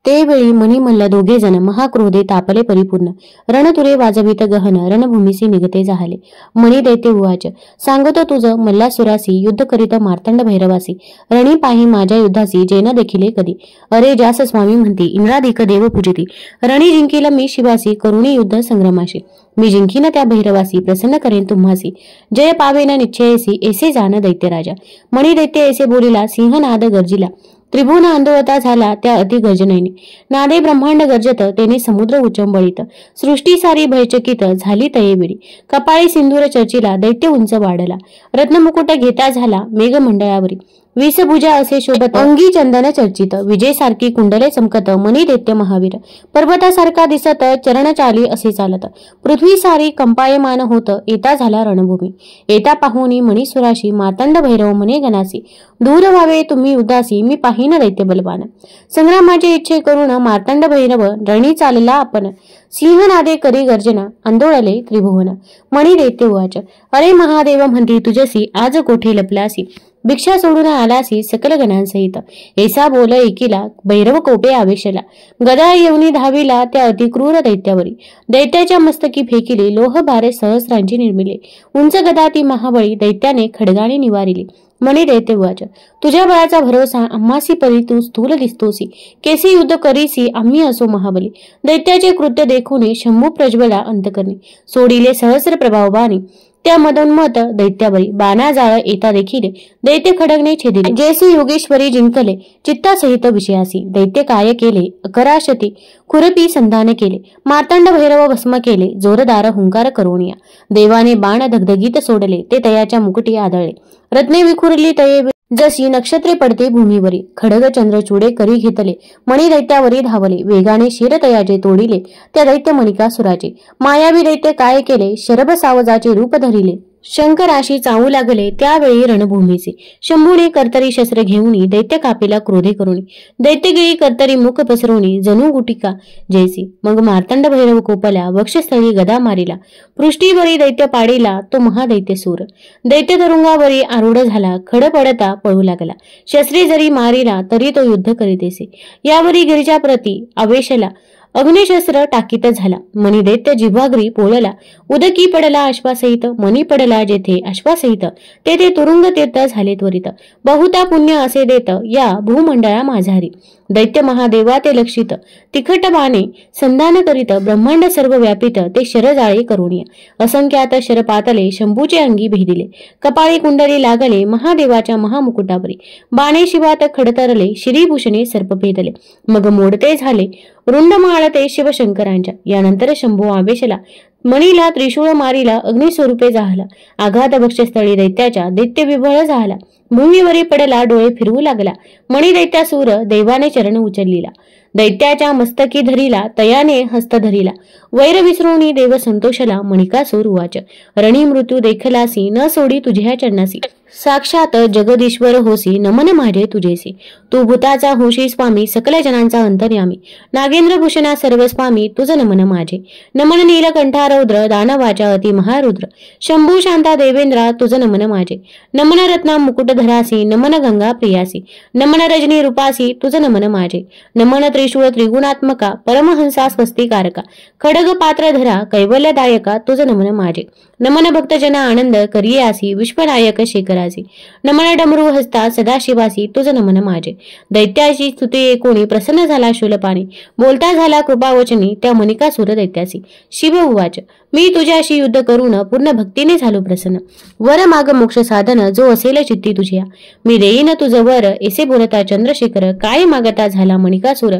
ते वेळी मणी मल्ल दोघे जण महाक्रोधे तापले परिपूर्ण. रणतुरे वाजवित गहन रणभूमीसी निगते जाहले. मणी दैत्य उवाच, सांगतो तुझ मल्लासुरासी युद्ध करीत मार्तंड भैरवासी. रणी पाही माझ्या युद्धासी जेन देखिले कधी. अरे ज्यास स्वामी म्हणती इंद्राधिक देव पूजिती. रणी जिंकील मी शिवासी करुणी युद्ध संग्रमाशी. मी जिंकीन त्या भैरवासी प्रसन्न करेन तुम्हासी. जय पावेन निश्चयसी ऐसे जाण दैत्यराजा. मणी दैत्य ऐसे बोलिला सिंहनाद गर्जिला. त्रिभुवन आंदोलता झाला त्या अति गर्जनेने. नादे ब्रह्मांड गर्जत तेने समुद्र उचंबळीत. सृष्टी सारी भयचकित झाली तयेवेळी. कपाळी सिंधूर चर्चिला दैत्य उंच वाढला. रत्नमुकुट घेता झाला मेघमंडळावरी. 20 भुजा असे शोभत अंगी चंदन चर्चित. विजय सारखी कुंडले चमकत मणी दैत्य महावीर. पर्वतासारखा दिसत चरण चाली असे चालत. पृथ्वी सारी कंपायमान होत येता झाला रणभूमी. येता पाहुनी मणीसुराशी मार्तंड भैरव म्हणे गणासी. दूर व्हावे तुम्ही उदासी मी पाहिन दैत्य बलवान. संग्रामाचे इच्छे करून मार्तंड भैरव रणी चालला आपण. सिंहनादे करी गर्जना आंदोळले त्रिभुवन. मणी दैत्य उवाच, अरे महादेव म्हणती तुझसी आज कोठे लपलासी. भिक्षा सोडून आलासी सकल गणांसहित. ऐसा बोल एकीला भैरव कोपे आवेशला. गदा येऊनी धाविला त्या अतिक्रूर दैत्यावरी. दैत्याच्या मस्तकी फेकिले लोह भारे सहस्रांची निर्मिले. उंच गदा ती महाबळी दैत्याने खडगाने निवारिली. मणी दैत्य उवाच, तुझ्या बळाचा भरोसा आम्हासी परी तू स्थूल दिसतोसी. केसी युद्ध करीसी आम्ही असो महाबली. दैत्याचे कृत्य देखून शंभू प्रज्वला अंतकरणी. सोडिले सहस्र प्रभाव बाणी त्या मदोन्मत दैत्यावरी. बाणा जाळ येता देखील दैत्य खडगने छेदिले. जैसे योगेश्वरी जिंकले चित्तासहित विषयासी. दैत्य काय केले अकराशती खुरपी संधान केले. मार्तंड भैरव भस्म केले जोरदार हुंकार करोनिया. देवाने बाण धगधगीत सोडले ते तयाच्या मुकुटी आदळले. रत्ने विखुरली तये जशी नक्षत्रे पडते भूमीवरी. खडग चंद्र चुडे करी घेतले मणी दैत्यावरी धावले. वेगाने शिरतयाचे तोडिले त्या दैत्य मणिकासुराचे. मायावी दैत्य काय केले शरभ सावजाचे रूप धरिले. शंकराशी चावू लागले त्यावेळी रणभूमीचे. शंभूने कर्तरी शस्त्र घेऊनी दैत्य कापेला क्रोधे करुणी. दैत्यगिरी कर्तरी मुख पसरवणी जणू गुटिका जैसी. मग मार्तंड भैरव कोपला वक्षस्थळी गदा मारिला. पृष्ठीवरी दैत्य पाडीला तो महादैत्य सूर. दैत्य तरुंगावरी आरूढ झाला खड पडता पळू लागला. शस्त्री जरी मारिला तरी तो युद्ध करीतेसे. यावरी गिरिजा प्रती आवेशला अग्निशस्त्र टाकीत झाला. मणी दैत्य जिव्हाग्री पोळला. उदकी पडला अश्वासहित. मणी पडला जेथे अश्वासहित तेथे तुरुंग तीर्थ झाले त्वरित. बहुता पुण्य असे देत या भूमंडळा माझारी. दैत्य महादेवा ते लक्षित तिखट बाणे संधान करीत. ब्रह्मांड सर्व व्यापित ते शरजाळे करुणिया. असंख्यात शरपातले शंभूचे अंगी भेदिले. कपाळी कुंडली लागले महादेवाच्या महामुकुटावरी. बाणे शिवात खडतरले श्रीभूषणे सर्प भेदले. मग मोडते झाले रुंड माळते शिवशंकरांच्या. यानंतर शंभू आवेशला. मणीला त्रिशूळ मारिला अग्निस्वरूपे जाहला. आघात वक्षस्थळी दैत्याच्या दैत्य विभळ झाला. भूमीवरी पडला डोळे फिरवू लागला. मणी दैत्यासूर देवाने चरण उचललीला. दैत्याच्या मस्तकी धरिला तयाने हस्त धरिला. वैर विसरुणी देव संतोषला. मणिकासूर उवाच, रणी मृत्यू देखलासी न सोडी तुझ्या चरणासी. साक्षात जगदीश्वर होसी नमन माझे तुझेसी. तू भूताचा होशी स्वामी सकल जनांचा अंतर्यामी. नागेंद्र भूषणा सर्व स्वामी तुझ नमन माझे. नमन नीलकंठा रौद्र दानवाचा अति महारुद्र. शंभू शांता देवेंद्रा तुझ नमन माझे. नमन रत्ना मुकुटधरासी नमन गंगा प्रियासी. नमन रजनी रूपासी तुझ नमन माझे. नमन त्रिशूळ त्रिगुणात्मका परमहंसा स्वस्तिकारका. खडग पात्रधरा कैवल्यदायका तुझ नमन माझे. नमन भक्तजना आनंद करियासी विश्वनायक शेखरासी. नमन डमरू हस्ता सदाशिवासी तुझ नमन माझे. दैत्याची स्तुती ऐकून प्रसन्न झाला शूलपाणी. बोलता झाला कृपावचनी त्या मणिकासूर दैत्यासी. शिव उवाच, मी तुझ्याशी युद्ध करून पूर्ण भक्तीने झालो प्रसन्न. वर माग मोक्ष साधन जो असेल चित्ती तुझ्या. मी देईन तुझ वर ऐसे बोलता चंद्रशेखर. काय मागता झाला मणिकासूर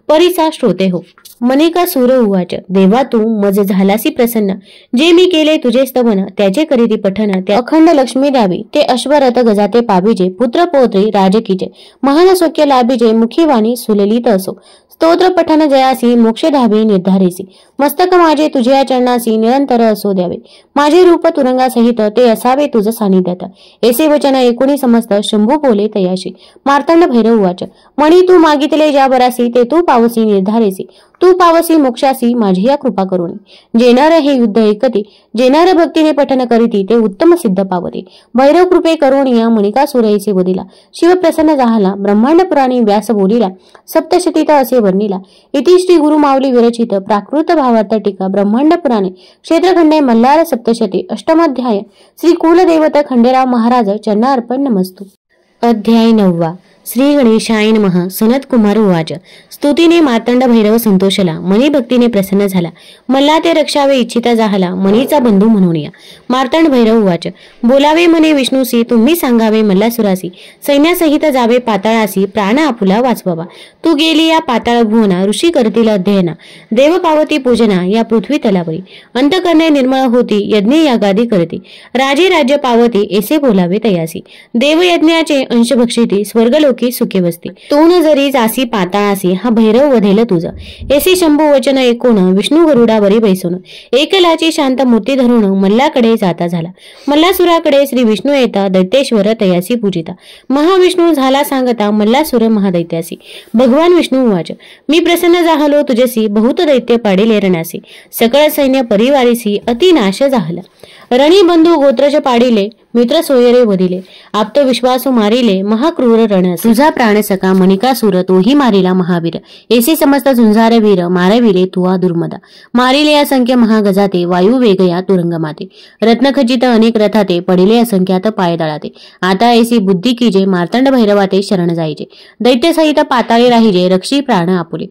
परीचा श्रोते हो. मणिकासूर उवाच, देवा तू मज झालासी प्रसन्न. जे मी केले तुझे स्तवन त्याचे करीती पठन. त्या अखंड लक्ष्मी द्यावी ते अश्वरथ गजाते पाविजे. पुत्र पौत्री राजकीजे महान सौख्य लाभिजे. मुखी वाणी सुललित असो. स्तोत्र पठन जयासी मोक्ष धावे निर्धारेसी. मस्तक माझे तुझ्या चरणासी निरंतर असो द्यावे. माझे रूप तुरंगासहित ते असावे तुझ सानिध्यात. ऐसे वचन ऐकुणी समस्त शंभू बोले तयाशी. मार्तंड भैरव उवाच, मणी तू मागितले ज्या बरासी ते तू पावसी निर्धारेसी. तू पावसी मोक्षासी माझी या कृपा करुणी। जेणार हे युद्ध ऐकते, जेणार भक्तीने पठन करीती ते उत्तम सिद्ध पावते। भैरव कृपे करुणी या मणिकासुरैसे वदिला। शिव प्रसन्न झाला ब्रह्मांड पुराणी व्यास बोलिला। सप्तशतीत असे वर्णिला। इति श्री गुरु माऊली विरचित प्राकृत भावार्थ टीका ब्रह्मांड पुराणे क्षेत्रखंडे मल्हार सप्तशती अष्टमाध्याय श्री कुलदेवता खंडेराव महाराज चरणा अर्पण नमस्तु। अध्याय 9 श्री गणेशाय नमः। सनत कुमार उवाच। स्तुतीने मार्तंड भैरव संतोषला, मनी भक्तीने प्रसन्न झाला। मला ते रक्षावे इच्छिता जाहला, मनीचा बंधू म्हणून या। मार्तंड भैरव उवाच। बोलावे म्हणे विष्णूसी, तुम्ही सांगावे मल्लासुरासी। सैन्यासहित जावे पाताळासी, प्राण आपुला वाचवावा। तू गेली या पाताळ भुवना, ऋषी करतील अध्ययना। देव पावती पूजना या पृथ्वी तलावरी। अंतकरणे निर्मळ होती, यज्ञ यागादी करते। राजे राज्य पावते, ऐसे बोलावे तयासी। देवयज्ञाचे अंश भक्षिती, स्वर्गलोकी सुखे वसती। तू न जरी जासी पाताळासी, हा भैरव वधेल तुझ। ऐसे शंभू वचन ऐकून विष्णू गरुडावरी बैसून, एकलाची शांत मूर्ती धरून मल्लाकडे जाता झाला। मल्लासुराकडे श्री विष्णू येता, दैत्येश्वर तयासी पूजिता। महाविष्णू झाला सांगता, मल्लासुर महादैत्यासी। भगवान विष्णू उवाच। मी प्रसन्न जाहलो तुझसी, बहुत दैत्य पाडिले रणासी। सकळ सैन्य परिवारीसी, अति नाश झाला। रणी बंधू गोत्रज पाडिले, मित्र सोयरे वदिले। आप्त विश्वासू मारिले, महाक्रूर रण। तुझा प्राण सका मणिकासुर, तोही मारिला महावीर। ऐसे समस्त झुंजार वीर, मारविले तुआ दुर्मदा। मारिले असंख्य महागजाते, वायू वेगया तुरंगमाते। रत्नखचित अनेक रथाते, पडिले असंख्यात पाय दळाते। आता ऐसी बुद्धी कीजे, मार्तंड भैरवाते शरण जायचे। दैत्य सहित पाताळी राहिजे, रक्षी प्राण आपुले।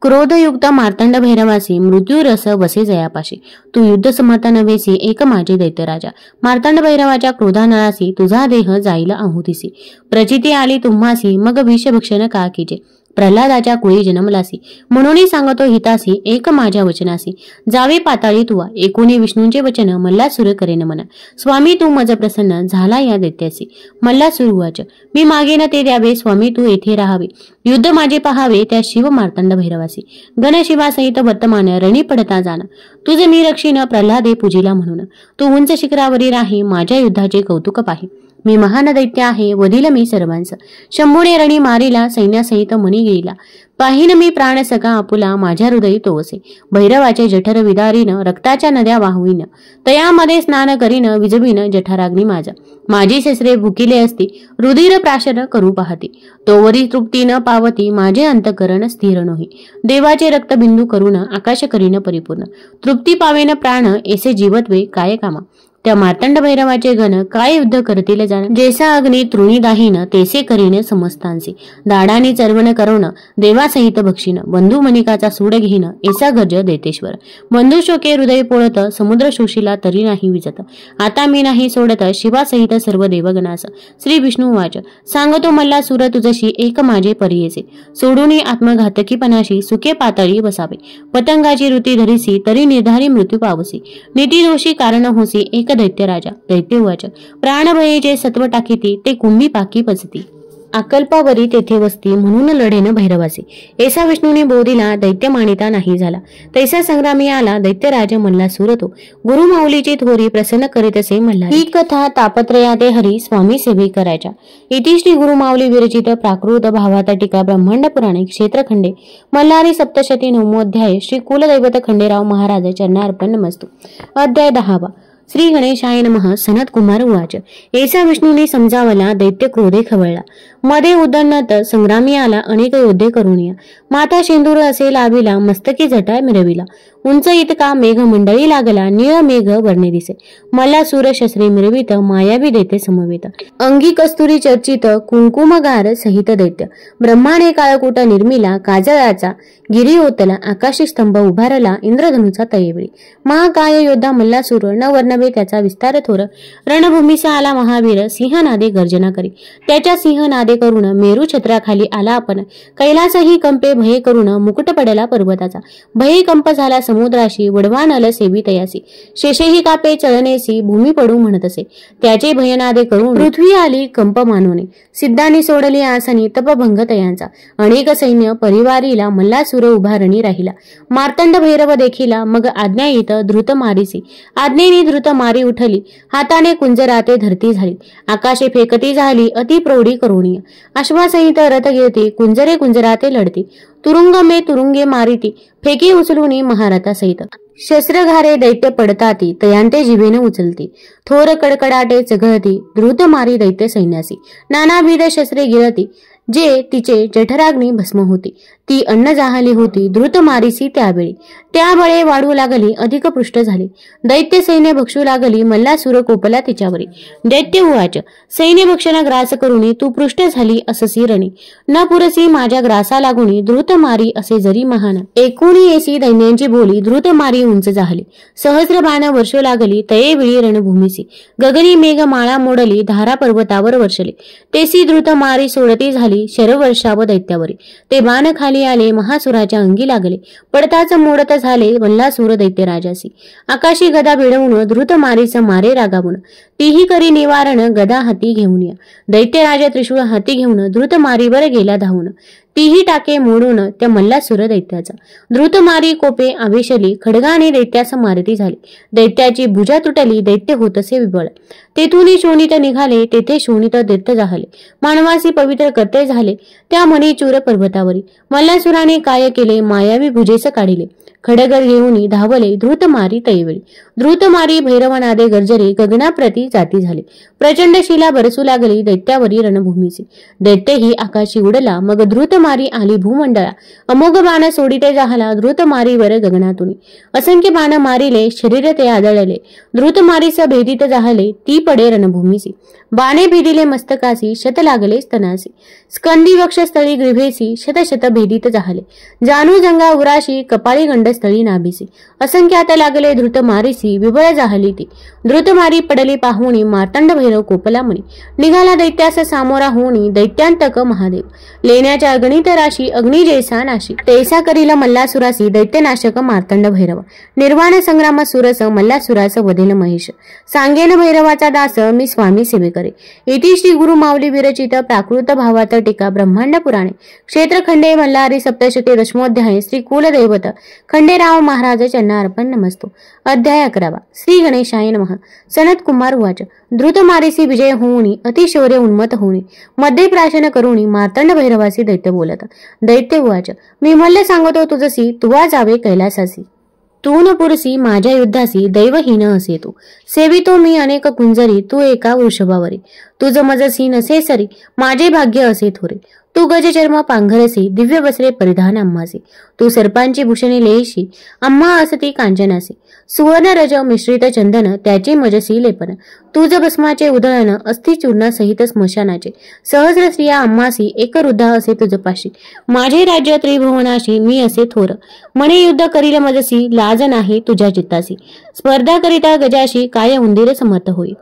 क्रोधयुक्त मार्तंड भैरवासी, मृत्यू रस वसे जयापाशी। तू युद्ध समर्थ नव्हेसी, एक माझे दैत्य राजा। मार्तंड भैरवाच्या क्रोधानळासी, तुझा देह जाईल आहुतीसी। प्रचिती आली तुम्हासी, मग विषभक्षण का कीजे। प्रल्हादाच्या कुळी जन्मलासी, म्हणून सांगतो हितासी, एक माझ्या वचनासी। जावे पाताळी तुवा, एकोणी विष्णूंचे वचन, मल्लासुर करेन मन। स्वामी तू मज प्रसन्न, झाला या दैत्यासी। मल्लासुर उवाच। मी मागेन ते द्यावे, स्वामी तू येथे राहावे। युद्ध माझे पहावे, त्या शिव मार्तंड भैरवासी। गणशिवासहित वर्तमान, रणी पडता जाण। तुझ मी रक्षीन, प्रल्हादे पूजिला म्हणून। तू उंच शिखरावरी राही, माझ्या युद्धाचे कौतुक पाही। मी महान दैत्य आहे, वधिल मी सर्वांस। शंभूने रणी मारिला, सैन्यासहित मनी गेला। पाहिन मी प्राण सका आपुला, माझ्या हृदयी तो असे। भैरवाचे जठर विदारीन, रक्ताच्या नद्या वाहवीन। तयामध्ये स्नान करीन, विजवीन जठराग्नी माझा। माझी शस्त्रे भुकिले असती, रुधिर प्राशन करू पाहती। तोवरी तृप्ती न पावती, माझे अंतकरण स्थिर नोही। देवाचे रक्तबिंदू करून, आकाश करीन परिपूर्ण। तृप्ती पावेन प्राण, ऐसे जीवत्वे काय कामा। त्या मार्तंड भैरवाचे गण, काय युद्ध करतील जाण। जैसा अग्नी तृणी दाहीन, तैसे करीन समस्तांसी। दाडानी चरवण करून, देवासहित भक्षीन। बंधू मणिकाचा सूड घेईन, ऐसा गर्ज दैतेश्वर। बंधू शोके हृदय पोळत, समुद्र शोषिला तरी नाही विजत। आता मी नाही सोडत, शिवासहित सर्व देवगणास। श्री विष्णू वाच। सांगतो मल्लासुर तुझशी, एक माझे परियेसे। सोडूनी आत्मघातकीपणाशी, सुखे पाताळी बसावे। पतंगाची ऋती धरिसी, तरी निर्धारी मृत्यू पावसी। नीती दोषी कारण होसी, एक दैत्य राजा। दैत्य उवाच। प्राणभयेचे सत्व टाकीती, ते कुंभी पाकी पचती। अकल्पावरी तेथे वसती, म्हणून लढेन भैरवासी। ऐसा विष्णूने बोधिला, दैत्य मानिता नाही झाला। तैसा संग्रामी आला, दैत्य राजा मल्लासुर तो। गुरु माऊलीची थोरी प्रसन्न करीत असे मल्हारी। ही कथा तापत्रयाते हरी, स्वामी सेवे करायच्या। इति श्री गुरु माऊली विरचित प्राकृत भावार्थ टीका ब्रह्मांड पुराणे क्षेत्रखंडे मल्हारी सप्तशती 9 अध्याय श्री कुलदैवत खंडेराव महाराज चरणा अर्पण नमस्तु। अध्याय 10 श्री गणेशाय नमः। सनत कुमार उवाच। ऐसा विष्णूने समजावला, दैत्य क्रोधे खवळला। मध्ये उद्दंडत संग्रामी आला, अनेक योद्धे करुणिया। माता शेंदूर असे लाविला, मस्तकी जटा मिरविला। उंच इतका मेघ मंडळी लागला, निळ मेघ वर्णे दिसे। मल्लासुर शस्त्रे मिरवित, मायावी दैत्य समवेत। अंगी कस्तुरी चर्चित, कुंकुमगार सहित दैत्य। ब्रह्माने काळकूट निर्मिला, काजळाचा गिरी ओतला। आकाशी स्तंभ उभारला, इंद्रधनुचा तयेवेळी। महाकाय योद्धा मल्लासुर, न वर्णवे त्याचा विस्तार थोर। रणभूमीसा आला महावीर, सिंहनादे गर्जना करी। त्याच्या सिंहनादे करून, मेरू छत्राखाली आला आपण। कैलासही कंपे भये करून, मुकुट पडला पर्वताचा। भये कंप झाला समुद्राशी, वडवान आल सेवी तयासी। शेषेही कापे चळनेसी, भूमी पडू म्हणत असे। त्याचे भयनादे करून, पृथ्वी आली कंप मानवणे। सिद्धांनी सोडली आसनी, तपभंग तयांचा। अनेक सैन्य परिवारीला, मल्लासुर उभारणी राहिला। मार्तंड भैरव देखीला, मग आज्ञा येत धृत मारीसी। आज्ञेने धृत मारी उठली, हाताने कुंजराते धरती झाली। आकाशे फेकती झाली, अति प्रौढी करुणीय। अश्वासहित रथ गिळती, कुंजरे कुंजराते लढती। तुरुंग मे तुरुंगे मारिती फेकी उचलूनी महारथा सहित शस्त्रघारे दैत्य पडताती तयांते जिभेने उचलती थोर कडकडाटे चघळती द्रुत मारी दैत्य सैन्यासी नानाविध शस्त्रे गिरती जे तिचे जठराग्नी भस्म होती ती अन्न जाहली होती द्रुत मारीसी त्यावेळी त्या बळे वाढू लागली अधिक पृष्ठ झाली दैत्य सैन्य भक्षू लागली मल्लासुर कोपला तिच्यावरी दैत्य उवाच सैन्य भक्षण ग्रास करुणी तू पृष्ठ झाली अससी रणी न पुरसी माझ्या ग्रासा लागुनी द्रुत मारी असे जरी महान एकूणी येसी दैन्यांची बोली द्रुत मारी उंच जाहली सहस्र बाण वर्षो लागली तये वेळी रणभूमीसी गगनी मेघ माळा मोडली धारा पर्वतावर वर्षली तेसी द्रुत मारी सोडती झाली शरवर्षाव दैत्यावरी ते बाण खाली आले महासुराच्या अंगी लागले पडताच मोडत झाले मल्लासुर दैत्य राजासी आकाशी गदा भिडवून द्रुत मारीस मारे रागावून तीही करी निवारण गदा हाती घेऊन या दैत्य राजा त्रिशूळ हाती घेऊन द्रुत मारीवर गेला धावून तीही टाके मोडून त्या मल्लासुर दैत्याचा द्रुत मारी कोपे आवेशली खडगाने दैत्यास मारती झाली दैत्याची भुजा तुटली दैत्य होतसे विबळ तेथून शोणित निघाले तेथे शोणित दैत्य जाहले मानवासी पवित्र करते झाले त्या मणिचूर पर्वतावरी मल्लासुराने काय केले मायावी भुजेस काढिले खडगर घेऊन धावले द्रुत मारी तैवेळी द्रुत मारी भैरवनादे गर्जरे गगनाप्रती जाती झाले प्रचंड शिला बरसू लागली दैत्यावरी रणभूमीची दैत्य ही आकाशी उडला मग द्रुत मारी आली भूमंडळा अमोघ बाण सोडिते जाहला द्रुत मारीवर गगनातून असंख्य बाण मारिले शरीर ते आदळले द्रुत मारीस भेदित जाहले ती पडे रणभूमीसी बाणे भेदिले मस्तकासी शत लागले स्तनासी स्कंदी वक्षस्थळी ग्रीभेसी शत शत भेदित जाहले जानू जंगा उराशी कपाळी गंडस्थळी नाभिसी असंख्यात लागले द्रुत मारीसी विबळ जाहली ती द्रुत मारी पडली पाहुणी मार्तंड भैरव कोपला म्हणी निघाला दैत्यास सामोरा होणी दैत्यांतक महादेव लेण्याच्या अगणित राशी अग्नी जैसा नाशी तैसा करील मल्लासुरासी दैत्यनाशक मार्तंड भैरव निर्वाण संग्राम सुरस मल्लासुरास वधेल महेश सांगेन भैरवाचा दास मी स्वामी सेवे करे इति श्री गुरु माऊली विरचित प्राकृत भावात टीका ब्रह्मांड पुराणे क्षेत्र खंडे मल्हारी सप्तशती दशमोध्याय श्री कुलदैवत खंडेराव महाराज चन्ना अर्पण नमस्तो अध्याय 11 श्री गणेशाय नमः सनत कुमार उवाच द्रुत मारीसी विजय होऊनी अतिशौर्य उन्मत होऊनी मध्ये प्राशन करुणी मार्तंड भैरवासी दैत्य बोलत दैत्य उवाच मी मल्ल सांगतो तुझसी तुवा जावे कैलासासी तू न पुरसी माझ्या युद्धासी दैवहीन असे तू सेवितो मी अनेक कुंजरी तू एका वृषभावरी तुझ मजसी नसे सरी माझे भाग्य असे थोरे तू गजचर्म पांघरसी दिव्य वस्त्रे परिधान आम्हासी तू सर्पांची भूषणे लेशी आम्हा असती कांचनासी सुवर्ण रज मिश्रित चंदन त्याचे मजसी लेपन तुझ भस्माचे उधळण अस्थि चूर्ण सहित स्मशानाचे सहस्र स्त्रिया आम्हासी एक वृद्धा असे तुझ पाशी माझे राज्य त्रिभुवनाशी मी असे थोर मने युद्ध करील मजसी लाज नाही तुझ्या चित्तासी स्पर्धा करिता गजाशी काय उंदीर समर्थ होई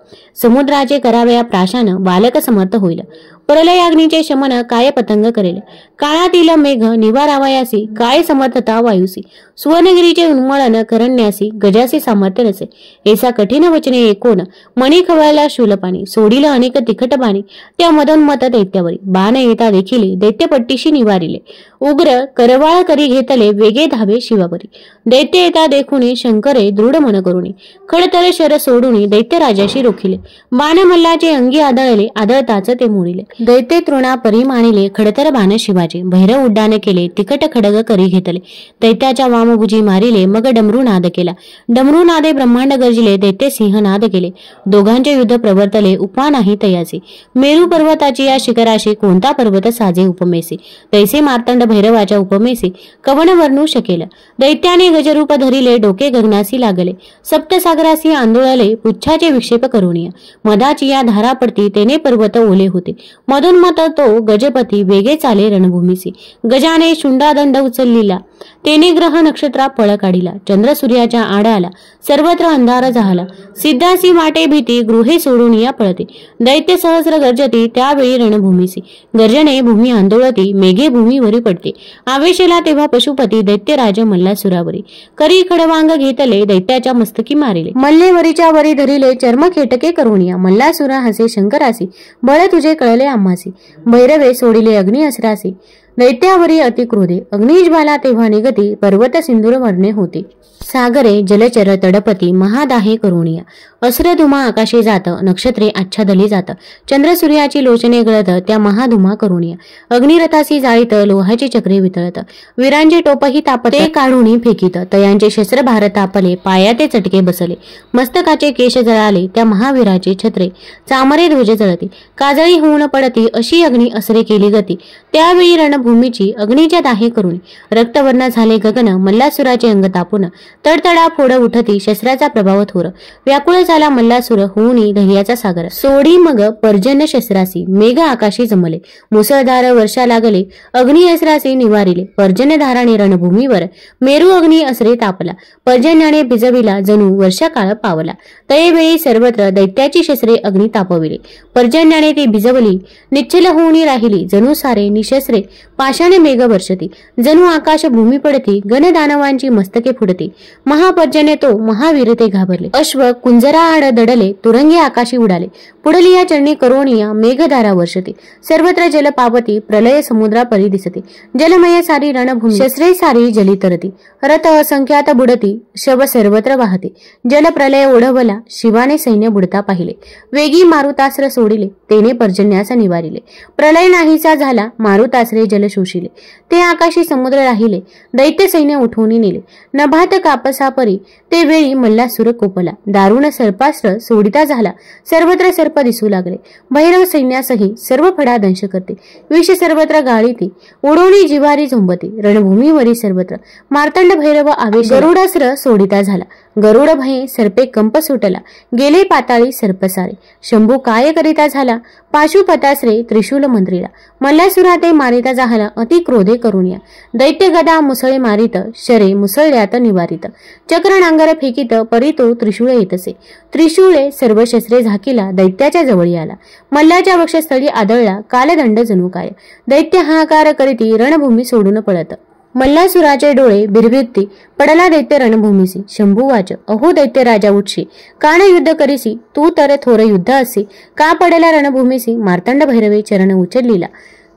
समुद्राचे करावया प्राशान बालक समर्थ होईल प्रलयाग्नीचे शमन काय पतंग करेल काळातील मेघ निवारावयासी काय समर्थता वायुसी सुवर्णगिरीचे उन्मळन करण्यासी गजासी सामर्थ्य नसे ऐसा कठीण वचने ऐकून मणी खवळला शूलपाणी सोडिल अनेक तिखट बाणी त्या मदोन्मत दैत्यावरी बाण येता देखील दैत्यपट्टीशी निवारिले उग्र करवाळ करी घेतले वेगे धावे शिवावरी दैत्य येता देखुनी शंकरे दृढ मन करुणी खडतर शर सोडून दैत्य राजाशी रोखिले बाण मल्लाचे अंगी आदळले आदळताच ते मोडिले दैत्य तृणा परी मानिले खडतर बाण शिवाचे भैरव उड्डाण केले तिखट खडग करी घेतले दैत्याच्या वामभुजी मारिले मग डमरू नाद केला डमरू नादे ब्रह्मांड गर्जिले दैत्य सिंह नाद केले दोघांचे युद्ध प्रवर्तले उपा नाही तयासी मेरू पर्वताची या शिखराशी कोणता पर्वत साजे उपमेसी तैसे मार्तंड भैरवाच्या उपमेसी कवन वर्णू शकेल दैत्याने गजरूप धरिले डोके गगनासी लागले सप्तसागरासी आंदोळले पुच्छाचे विक्षेप करुणीय मदाची या धारा पडती तेने पर्वत ओले होते मधोन्मत तो गजपती वेगे चाले रणभूमीसी गजाने शुंडादंड उचललीला तेने ग्रह नक्षत्रा पळ काढिला चंद्र सूर्याच्या आड आला सर्वत्र अंधार झाला सिद्धासी वाटे भीती गृहे सोडून या पळते दैत्य सहस्र गर्जती त्यावेळी रणभूमीसी गर्जने भूमी आंदोळती मेघे भूमीवरी पडते आवेशला तेव्हा पशुपती दैत्य राज मल्लासुरावरी करी खडवांग घेतले दैत्याच्या मस्तकी मारिले मल्लेवरीच्या वरी धरिले चर्म खेटके करुणिया मल्लासुरा हसे शंकरासी बळ तुझे कळले आम्हासी भैरवे सोडिले अग्नी असरासी दैत्यावरी अतिक्रोधे अग्निज्वाला तेव्हा निगती पर्वत सिंधूर वर्णे होती. सागरे जलचर तडपती महादाहे करुणिया. अस्रधुमा आकाशी जात नक्षत्रे आच्छादली जात. चंद्र सूर्याची लोचने गळत त्या महाधुमा करुणिया. अग्निरथासी जाळीत लोहाची चक्रे वितळत. वीरांचे टोपही तापत ते काढून फेकीत. तयांचे शस्त्र भार तापले पायाते चटके बसले. मस्तकाचे केश जळाले त्या महावीराचे छत्रे. चामरे ध्वज जळती काजळी होऊन पडती अशी अग्नी असरे केली गती. त्यावेळी रणभूमीची अग्नीच्या दाहे करून रक्तवर्ण झाले गगन. मल्लासुराचे अंग तापून तडतडा फोड उठती शस्त्राचा प्रभाव थोर. व्याकुळ झाला मल्लासुर होऊनी धैर्याचा सागर. सोडी मग पर्जन्य शस्त्रासी मेघ आकाशी जमले. मुसळधार वर्षा लागले अग्नी अस्त्रासी निवारिले. पर्जन्य धाराने रणभूमीवर मेरू अग्नी असरे तापला. पर्जन्याने भिजविला जणू वर्षा काळ पावला. तयेवेळी सर्वत्र दैत्याची शस्त्रे अग्नी तापविले. पर्जन्याने ती भिजवली निश्चल होऊनी राहिली. जणू सारे निशस्त्रे पाशाने मेघ वर्षती. जणू आकाश भूमी पडती गणदानवांची मस्तके फुडती. महापर्जन्य तो महावीर ते घाबरले. अश्व कुंजरा आड दडले तुरंगी आकाशी उडाले. पुढलिया चरणी करोणिया मेघधारा वर्षती. सर्वत्र जल पावती प्रलय समुद्रा परी दिसते. जलमय सारी रणभूमी शस्त्रे सारी जली तरती. रथ असंख्यात बुडती शव सर्वत्र वाहते. जल प्रलय ओढवला शिवाने सैन्य बुडता पाहिले. वेगी मारुतास्त्र सोडिले तेने पर्जन्यास निवारिले. प्रलय नाहीसा झाला मारुतास्त्रे जल शोषिले. ते आकाशी समुद्र राहिले दैत्य सैन्य उठवून नेले. नभात कापसा परी ते वेळी मल्लासुर कोपला. दारुण सर्पास्त्र सोडिता झाला सर्वत्र सर्प दिसू लागले. भैरव सैन्यासही सर्व फडा दंश करते. विष सर्वत्र गाळीती उडवणी जिवारी झुंबते. रणभूमीवरी सर्वत्र मार्तंड भैरव आवेश गरुडास्त्र सोडिता झाला. गरुड भये सर्पे कंप सुटला. गेले पाताळी सर्पसारे. शंभू काय करिता झाला पाशुपतास्त्रे त्रिशूल मंत्रीला. मल्लासुरा ते मारिता झाला अति क्रोधे करुणिया. दैत्य गदा मुसळे मारित शरे मुसळल्यात निवारित. चक्र नांगर फेकीत परी तो त्रिशूळ येतसे. त्रिशूळे सर्व शस्त्रे झाकीला दैत्याच्या जवळी आला. मल्लाच्या वक्षस्थळी आदळला कालदंड जणू काय. दैत्य हाहाकार करीती रणभूमी सोडून पळत. मल्लासुराचे डोळे बिरबिरती पडला दैत्य रणभूमीसी. शंभू वाच अहो दैत्य राजा उठशी काण युद्ध करीसी. तू तर थोर युद्ध असे का पडला रणभूमीसी. मार्तंड भैरवे चरण उचललीला.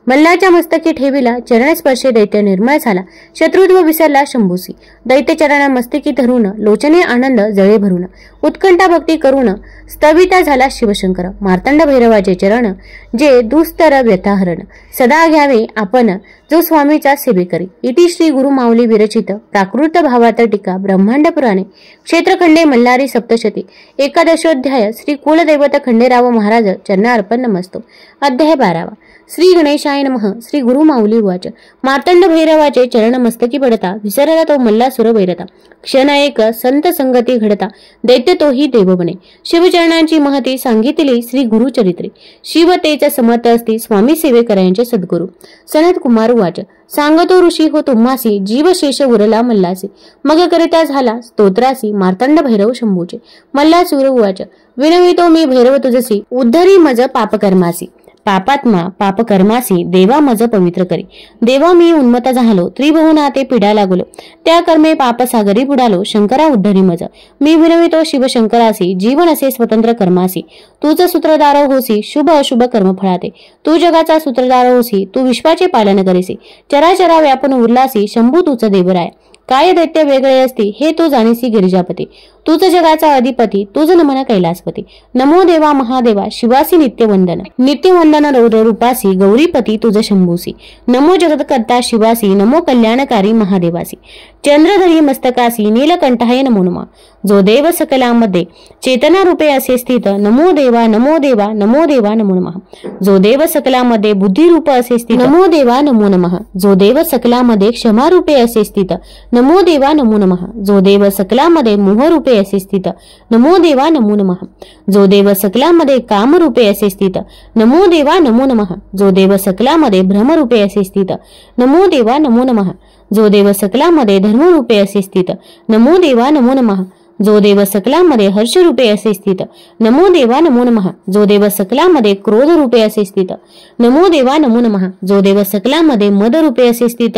मल्लाच्या मस्तकी ठेविला चरण स्पर्शे दैत्य निर्मळ झाला. शत्रुत्व विसरला शंभूसी. दैत्य चरण मस्तकी धरून लोचने आनंद जळे भरून. उत्कंठा भक्ती करून स्तविता झाला शिवशंकर. मार्तंड भैरवाचे चरण जे दुस्तर व्यथाहरण. सदा घ्यावे आपण जो स्वामीचा सेवेकरी. इति श्री गुरु माऊली विरचित प्राकृत भावात टीका ब्रह्मांड पुराणे क्षेत्रखंडे मल्हारी सप्तशती एकादशोध्याय श्री कुलदैवत खंडेराव महाराज चरणा अर्पण नमस्तो. अध्याय 12. श्री गणेशाय नमः. श्री गुरु माऊली वाच मार्तंड भैरवाचे चरण मस्तकी पडता विसरला तो मल्लासुर वैरता. क्षण एक संत संगती घडता दैत्य तोही देव बने. शिवचरणांची महती सांगितली श्री गुरुचरित्रे. शिव तेच समर्थ असती स्वामी सेवेकरांचे सद्गुरु. सनत कुमार वाच सांगतो ऋषी हो तुम्हासी जीव शेष उरला मल्लासी. मग करिता झाला स्तोत्रासी मार्तंड भैरव शंभूचे. मल्लासुर वाच विनवितो मी भैरव तुझसी उद्धरी मज पापकर्मासी. पापात्मा पापकर्मासी देवा मज पवित्र करी. देवा मी उन्मत्त झालो त्रिभुवनाते पिडा लागलो. त्या कर्मे पाप सागरी बुडालो शंकरा उद्धरी मज. मी विनवितो शिवशंकरासी जीवन असे स्वतंत्र कर्मासी. तूच सूत्रधार होसी शुभ अशुभ कर्मफळाते. तू जगाचा सूत्रधार होसी तू विश्वाचे पालन करीसी. चराचरा व्यापून उरलासी शंभू तूच देवराय. काय दैत्य वेगळे असती हे तू जाणीसी गिरिजापती. तूच जगाचा अधिपती तुझ नमन कैलासपती. नमो देवा महादेवा शिवासी नित्यवंदन. नित्यवंदन रूपासी गौरीपती तुझ शंभूसी. नमो जगतकर्ता शिवासी नमो कल्याणकारी महादेवासी. चंद्रधरी मस्तकासी नीलकंठाय नमो नमः. जो देव सकलामध्ये चेतना रूपे असे स्थित नमो देवा नमो देवा नमो देवा नमो नमः. जो देव सकलामध्ये बुद्धी रूप असे स्थित नमो देवा नमो नमः. जो देव सकलामध्ये क्षमा रूपे असे स्थित नमो देवा नमो नमः. जो देव सकलामध्ये मोह रूपे असे स्थित नमो देवा नमो नमः. जो देव सकलामध्ये काम रूपे असे स्थित नमो देवा नमो नमः. जो देव सकलामध्ये भ्रम रूपे असे स्थित नमो देवा नमो नमः. जो देव सकलामध्ये धर्म रूपे असे स्थित नमो देवा नमो नमः. जो देव सकलामध्ये हर्ष रूपे असे स्थित, नमो देवा नमो नमः. जो देव सकलामध्ये क्रोध रूपे असे स्थित, नमो देवा नमो नमः. जो देव सकलामध्ये मद रूपे असे स्थित,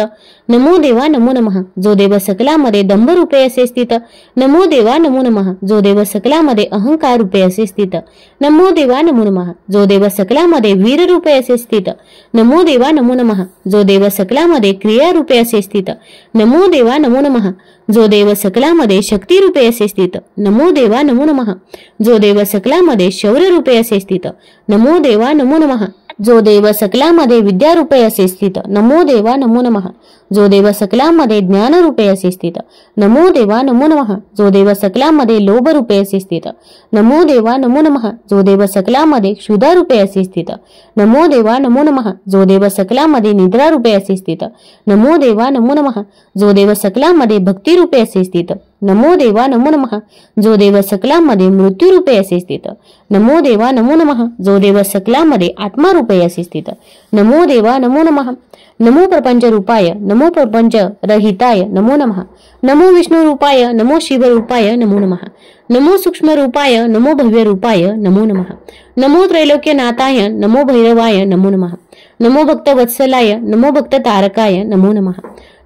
नमो देवा नमो नमः. जो देव सकलामध्ये दंभ रूपे असे स्थित, नमो देवा नमो नमः. जो देव सकलामध्ये अहंकार रूपे असे स्थित, नमो देवा नमो नमः. जो देव सकलामध्ये वीर रूपे असे स्थित, नमो देवा नमो नमः. जो देव सकलामध्ये क्रिया रूपे असे स्थित, नमो देवा नमो नमः. जो देव सकलामध्ये शक्ती रूपे असे स्थित, नमो देवा नमो नमः. जो देव सकलामध्ये शौर्य रूपे असे स्थित, नमो देवा नमो नमः. जो देव सकलामध्ये विद्या रूपे असे स्थित, नमो देवा नमो नमः. जो देव सकलामध्ये ज्ञान रूपे असे स्थित, नमो देवा नमो नमः. जो देव सकलामध्ये लोभ रूपे असे स्थित, नमो देवा नमो नमः. जो देव सकलामध्ये क्षुधा रूपे असे स्थित, नमो देवा नमो नमः. जो देव सकलामध्ये निद्रा रूपे असे स्थित, नमो देवा नमो नमः. जो देव सकलामध्ये भक्ती रूपे असे स्थित, नमो देवा नमो नमः. जो देव सकलामध्ये मृत्यू रूपे असे स्थित, नमो देवा नमो नमः. जो देव सकलामध्ये आत्मा रूपे असे स्थित, नमो देवा नमो नमः. नमो प्रपंच रूपाय, नमो प्रपंच रहिताय नमो नमः. नमो विष्णु रूपाय, नमो शिव रूपाय नमो नमः. नमो सूक्ष्म रूपाय, नमो भव्य रूपाय नमो नमः. नमो त्रैलोक्यनाथाय, नमो भैरवाय नमो नमः. नमो भक्त वत्सलाय, नमो भक्त तारकाय नमो नमः.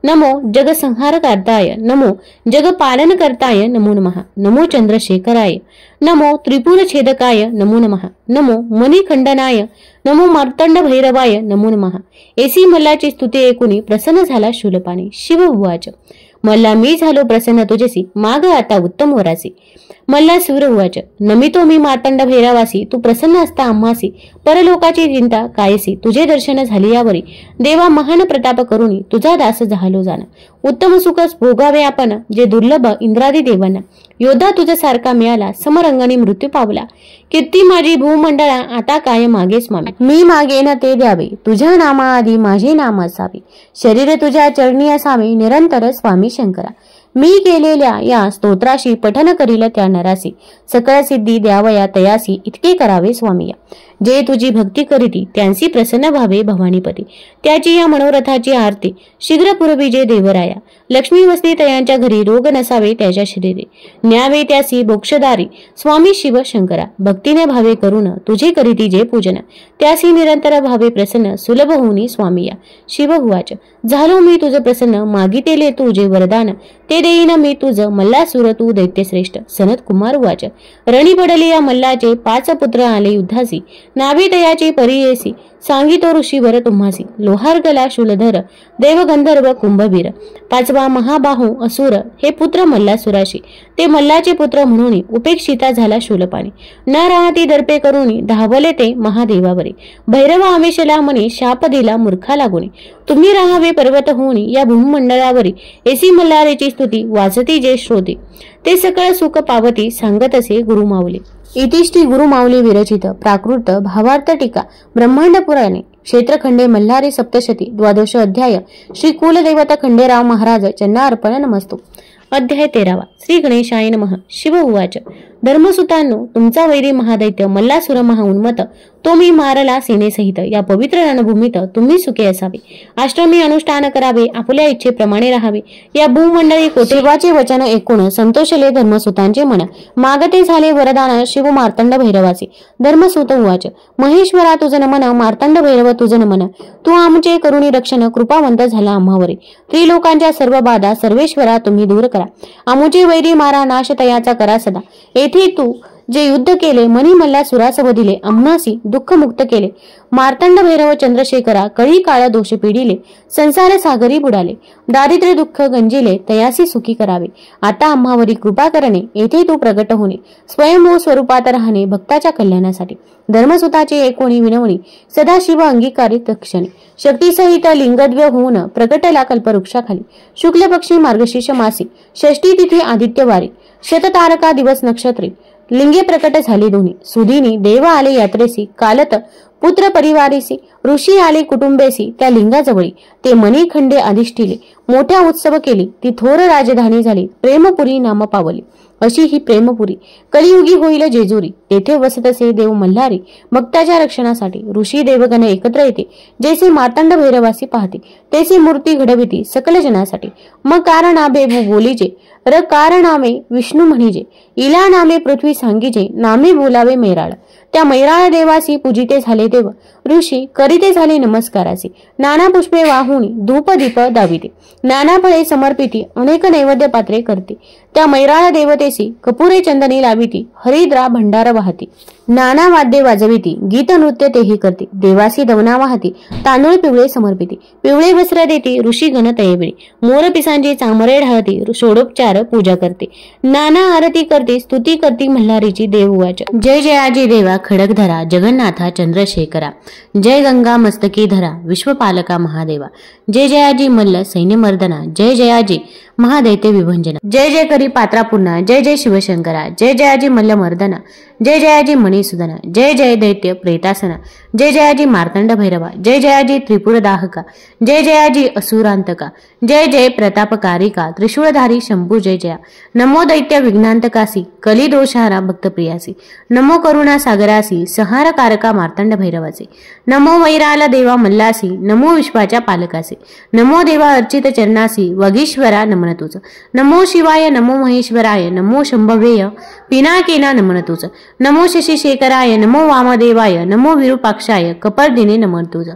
नमो जगसंहारकर्ताय, नमो जगपालनकर्ताय नमो नमः. नमो चंद्रशेखराय, नमो त्रिपुर छेदकाय नमो नमः. नमो मणिखंडनाय, नमो मार्तंड भैरवाय नमो नमः. एसी मल्लाची स्तुती ऐकून प्रसन्न झाला शूलपाणी. शिव उवाच, मल्ला मी झालो प्रसन्न तुझेसी, माग आता उत्तम वरासी. मल्ला सूर उवाच, नमितो मी मार्तंड भैरवासी, तू प्रसन्न असता आम्हासी. परलोकाची चिंता कायसी, तुझे दर्शन झाले यावरी. देवा महान प्रताप करुणी, तुझा दास झालो जाण. उत्तम सुख भोगावे आपण, जे दुर्लभ इंद्रादी देवांना. योद्धा तुझा सारखा मिळाला, समरंगणी मृत्यू पावला. कीर्ती माझी भूमंडळा, आता काय मागे स्वामी. मी मागेन ते द्यावे, तुझ्या नामाआधी माझे नाम असावे. शरीर तुझ्या चरणी असावे, निरंतर स्वामी शंकरा. मी केलेल्या या स्तोत्राशी पठन करील त्या नरासी. सकळ सिद्धी द्यावया तयासी, इतके करावे स्वामिया. जे तुझी भक्ती करीती, त्यांची प्रसन्न व्हावे भवानीपती. त्याची या मनोरथाची आरती शीघ्र पुरवी जे देवराया. लक्ष्मी वसती तयांच्या घरी, रोग नसावे त्याच्या शरीरे. न्यावे त्यासी मोक्षदारी, स्वामी शिव शंकरा. भक्तीने भावे करून तुझे करीती जे पूजन, त्यासी निरंतर भावे प्रसन्न, सुलभ होऊनी स्वामिया. शिव उवाच, झालो मी तुझ प्रसन्न, मागितेले तू जे वरदान, ते देईन मी तुझ मल्लासुर तू दैत्यश्रेष्ठ. सनत कुमार उवाच, रणी पडले या मल्लाचे, 5 पुत्र आले युद्धासी. नावे तयाचे परियेसी, सांगितो ऋषीवर तुम्हासी. लोहार गला शूलधर, देवगंधर्व कुंभवीर. 5वा महाबाहू असुर, हे पुत्र मल्लासुराशी. ते मल्लाचे पुत्र म्हणून उपेक्षिता झाला शूलपाणी. न राहती दर्पे करुणी, धावले ते महादेवावरी. भैरव आवेशला मनी, शाप दिला मूर्खा लागुनी. तुम्ही राहावे पर्वत होऊनी, या भूमंडळावरी. एसी मल्हारीची स्तुती वाचती जे श्रोते, ते सकळ सुख पावती. सांगत असे गुरुमाऊली. इतिष्ठी गुरुमाऊली विरचित प्राकृत भावार्थ टीका ब्रह्मांड पुराणे क्षेत्रखंडे मल्हारी सप्तशती द्वादश अध्याय. श्री कुलदेवता खंडेराव महाराज चन्ना अर्पण नमस्तु. अध्याय 13. श्री गणेशाय नमः. शिव उवाच, धर्मसुतांनो, तुमचा वैरी महादैत्य मल्लासुर महाउन्मत, तो मी मारला सेनेसहित. या पवित्र रणभूमीत तुम्ही सुखे असावे. आश्रमी अनुष्ठान करावे, आपल्या इच्छेप्रमाणे राहावे. या भूमंडळी कोटेवाचे वचन ऐकून संतोषले धर्मसुतांचे मन. मागते झाले वरदान शिव मार्तंड भैरवाचे. धर्मसुत उवाच, महेश्वरा तुझ नमन, मार्तंड भैरव तुझ नमन. तू आमचे करुणी रक्षण, कृपावंत झाला आम्हावरी. त्रिलोकांच्या सर्व बाधा सर्वेश्वरा तुम्ही दूर करा. आमुचे वैरी मारा, नाश तयाचा करा सदा. येथे तू जे युद्ध केले, मनी मल्लासुरास वधिले. आम्हासी दुःख मुक्त केले. मार्तंड भैरव चंद्रशेखरा, कळी काळ दोष पिढिले. संसार सागरी बुडाले. दारिद्र्य दुःख गंजिले, तयासी सुखी करावे. आता आम्हावरी कृपा करणे, येथे तू प्रगट होणे. स्वयंभू स्वरूपात राहणे, भक्ताच्या कल्याणासाठी. धर्मसुताचे ऐकोणी विनवणी, सदाशिव अंगीकारित क्षणे. शक्तीसहित लिंगद्व्य होऊन प्रगटला कल्पवृक्षाखाली. शुक्ल पक्षी मार्गशीर्ष मासी, षष्टी तिथी आदित्यवारी. शततारका दिवस नक्षत्री, लिंगे प्रकट झाली दोन्ही. सुदिनी देव आले यात्रेसी, कालत पुत्र परिवारीसी. ऋषी आले कुटुंबेसी, त्या लिंगाजवळी. ते मणिखंडे अधिष्ठिले, मोठ्या उत्सव केली. ती थोर राजधानी झाली, प्रेमपुरी नाम पावली. अशी ही प्रेमपुरी कलियुगी होईल जेजुरी. तेथे वसत असे देव मल्हारी, भक्ताच्या रक्षणासाठी. ऋषी देवगण एकत्र येते, जैसे मार्तंड भैरवासी पाहते, तैसी मूर्ती घडविती सकल जनासाठी. मग कारण आबे बोलीचे, रकार नामे विष्णू म्हणिजे, इला नामे पृथ्वी सांगिजे, नामे बोलावे मैराळ. त्या मैराळ देवासी पूजिते झाले देव, ऋषी करीते झाले नमस्कारासी. नाना पुष्पे वाहुनी धूप दीप दाविते, नाना फळे समर्पिती अनेक नैवेद्य पात्रे करते. त्या मैराळ देवतेसी कपुरे चंदनी लाविती, हरिद्रा भंडार वाहती. नाना वाद्ये वाजविती, गीत नृत्य तेही करते. देवासी दवना वाहती, तांदूळ पिवळे समर्पिती. पिवळे वस्त्र देती, ऋषी गण तयवेळी. मोर पिसांची चांबरे ढाळती, षोडोपचार पूजा करते. नाना आरती करते, स्तुती करती मल्हारीची देववाच. जय जयाजी देवा खडकधरा, जगन्नाथा चंद्रशेखरा. जय गंगा मस्तकी धरा, विश्वपालका महादेवा. जय जयाजी मल्ल सैन्यमर्दना, जय जयाजी महादैत्य विभंजना. जय जय करी पात्रा पुन्हा, जय जय शिवशंकरा. जय जयाजी मल्ल मर्दना, जय जयाजी मणिसुदना. जय जय दैत्य प्रेतासना, जय जयाजी मार्तंड भैरवा. जय जयाजी त्रिपुर दाहका, जय जयाजी असुरांतका. जय जय प्रतापकारिका, त्रिशूळधारी शंभू जय जया. नमो दैत्य विघ्नांतकासी, कली दोषहारा भक्तप्रियासी. नमो करुणा सागरासी, संहारकारका मार्तंड भैरवासी. नमो वैराला देवा मल्लासी, नमो विश्वाच्या पालकासी. नमो देवा अर्चित चरणासी, वगीश्वरा नमन तुझ. नमो शिवाय, नमो महेश्वराय, नमो शंभवेय पिनाकेना नमन तुझ. नमो शशिशेखराय, नमो वामदेवाय, नमो विरूपाक्षाय, कपर्दिने नमन तुझ.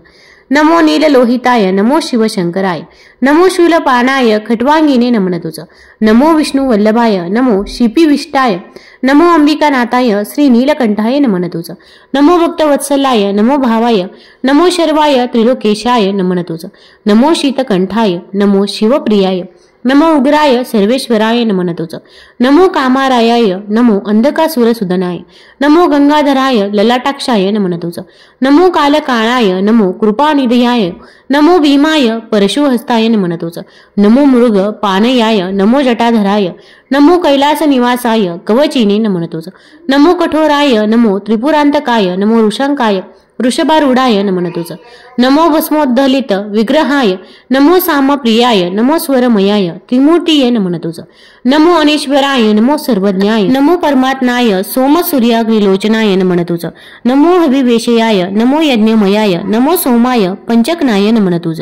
नमो नील लोहिताय, नमो शिवशंकराय. नमो शूलपानाय, खट्वांगिने नमन तुझ. नमो विष्णू वल्लभाय, नमो शिपिविष्टाय. नमो अंबिकानाथाय, श्री नीलकंठाय नमन तुझ. नमो भक्तवत्सलाय, नमो भावाय. नमो शर्वाय, त्रिलोकेशाय नमन तुझ. नमो शीतकंठाय, नमो शिवप्रियाय. नमो उग्राय सर्वेश्वराय नमन तुझ. नमो कामारायाय, नमो अंधकासुरसुदनाय. नमो गंगाधराय, ललाटाक्षाय नमन तुझ. नमो कालकाळाय, नमो कृपानिधयाय. नमो भीमाय, परशुहस्ताय नमन तुझ. नमो मृग पानयाय, नमो जटाधराय. नमो कैलास निवासाय, कवचिने नमन तुझ. नमो कठोराय, नमो त्रिपुरांतकाय. नमो ऋषंकाय, वृषभारूढाय नमन तुझ. नमो भस्मोद्धलित विग्रहाय, नमो सामप्रियाय. नमो स्वरमयाय, त्रिमूर्तीये नमन तुझ. नमो अनेश्वराय, नमो सर्वज्ञाय. नमो परमात्माय, सोम सूर्याग्निलोचनाय नमन तुझ. नमो हविवेशयाय, नमो यज्ञमयाय. नमो सोमाय, पंचकनाय नमन तुझ.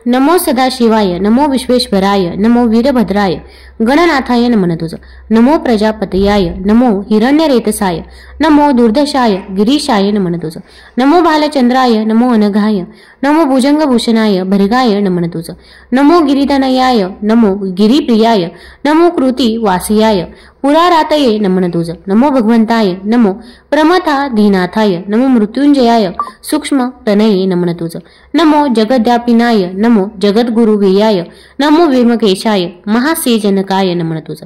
नमो सदाशिवाय, नमो विश्वेश्वराय. नमो वीरभद्राय, गणनाथाय नमन तुझ. नमो प्रजापतयाय, नमो हिरण्यरेतसाय. नमो दुर्दशाय, गिरीशाय नमन तुझ. नमो बालचंद्राय, नमो अनघाय. नमो भुजंगभूषणाय, भर्गाय नमन तुझ. नमो गिरिधनयाय, नमो गिरिप्रियाय. नमो कृती वासयाय, पुरारातये नमन तुझ. नमो भगवंताय, नमो प्रमथाधीनाथाय. नमो मृत्युंजयाय, सूक्ष्म तनये नमन तुझ. नमो जगद्व्यापिनाय, नमो जगद्गुरुवेयाय. नमो वेमकेशाय, महासेजनकाय नमन तुझ.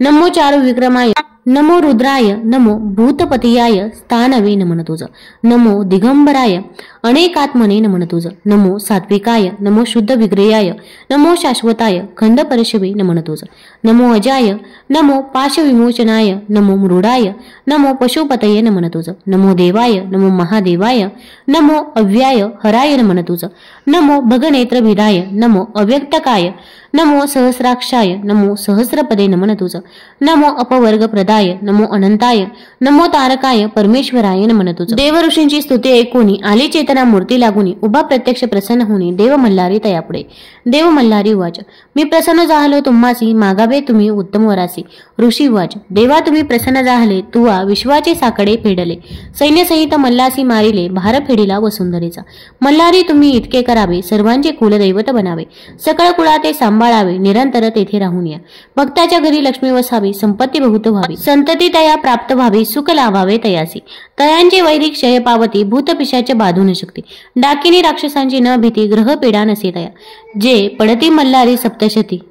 नमो चारु विक्रमाय, नमो रुद्राय. नमो भूतपतियाय, स्थानवे नमन तुझ. नमो दिगंबराय, अनेकात्मने नमन तुझ. नमो सात्विकाय, नमो शुद्ध विग्रयाय. नमो शाश्वताय, खंड परशवे नमन तुझ. नमो अजाय, नमो पाशविमोचनाय. नमो मृडाय, नमो पशुपतये नमन तुझ. नमो देवाय, नमो महादेवाय. नमो अव्याय हराय नमन तुझ. नमो भगनेत्रभिदाय, नमो अव्यक्तकाय. नमो सहस्राक्षाय, नमो सहस्रपदे नमन तुझ. नमो अपवर्गप्रदाय, नमो अनंताय. नमो तारकाय, परमेश्वराय नमन तुझ. देव ऋषींची स्तुती ऐकूनी आली चेतना मूर्ती लागुनी, उभा प्रत्यक्ष प्रसन्न होणी देव मल्हारी तयापुढे. देव मल्हारी वाच, मी प्रसन्न झालो तुम्हासी, मागावे तुम्ही उत्तम वरासी. ऋषी वाच, देवा तुम्ही प्रसन्न झाले, तुवा विश्वाचे साकडे फेडले. सैन्यसहित मल्लासी मारिले, भार फेडिला वसुंधरेचा. मल्हारी तुम्ही इतके करावे, सर्वांचे कुलदैवत बनावे. सकळ कुळाते सांभाळावे, निरंतर तेथे राहून या. भक्ताच्या घरी लक्ष्मी वसावी, संपत्ती बहुत व्हावी. संतती तया प्राप्त व्हावी, सुख लाभावे तयासी. तयांचे वैरिक क्षय पावती, भूतपिशाचे बाधू न शकते. डाकिनी राक्षसांची न भीती, ग्रह पेडा नसे तया. जे पडती मल्हारी सप्तशती,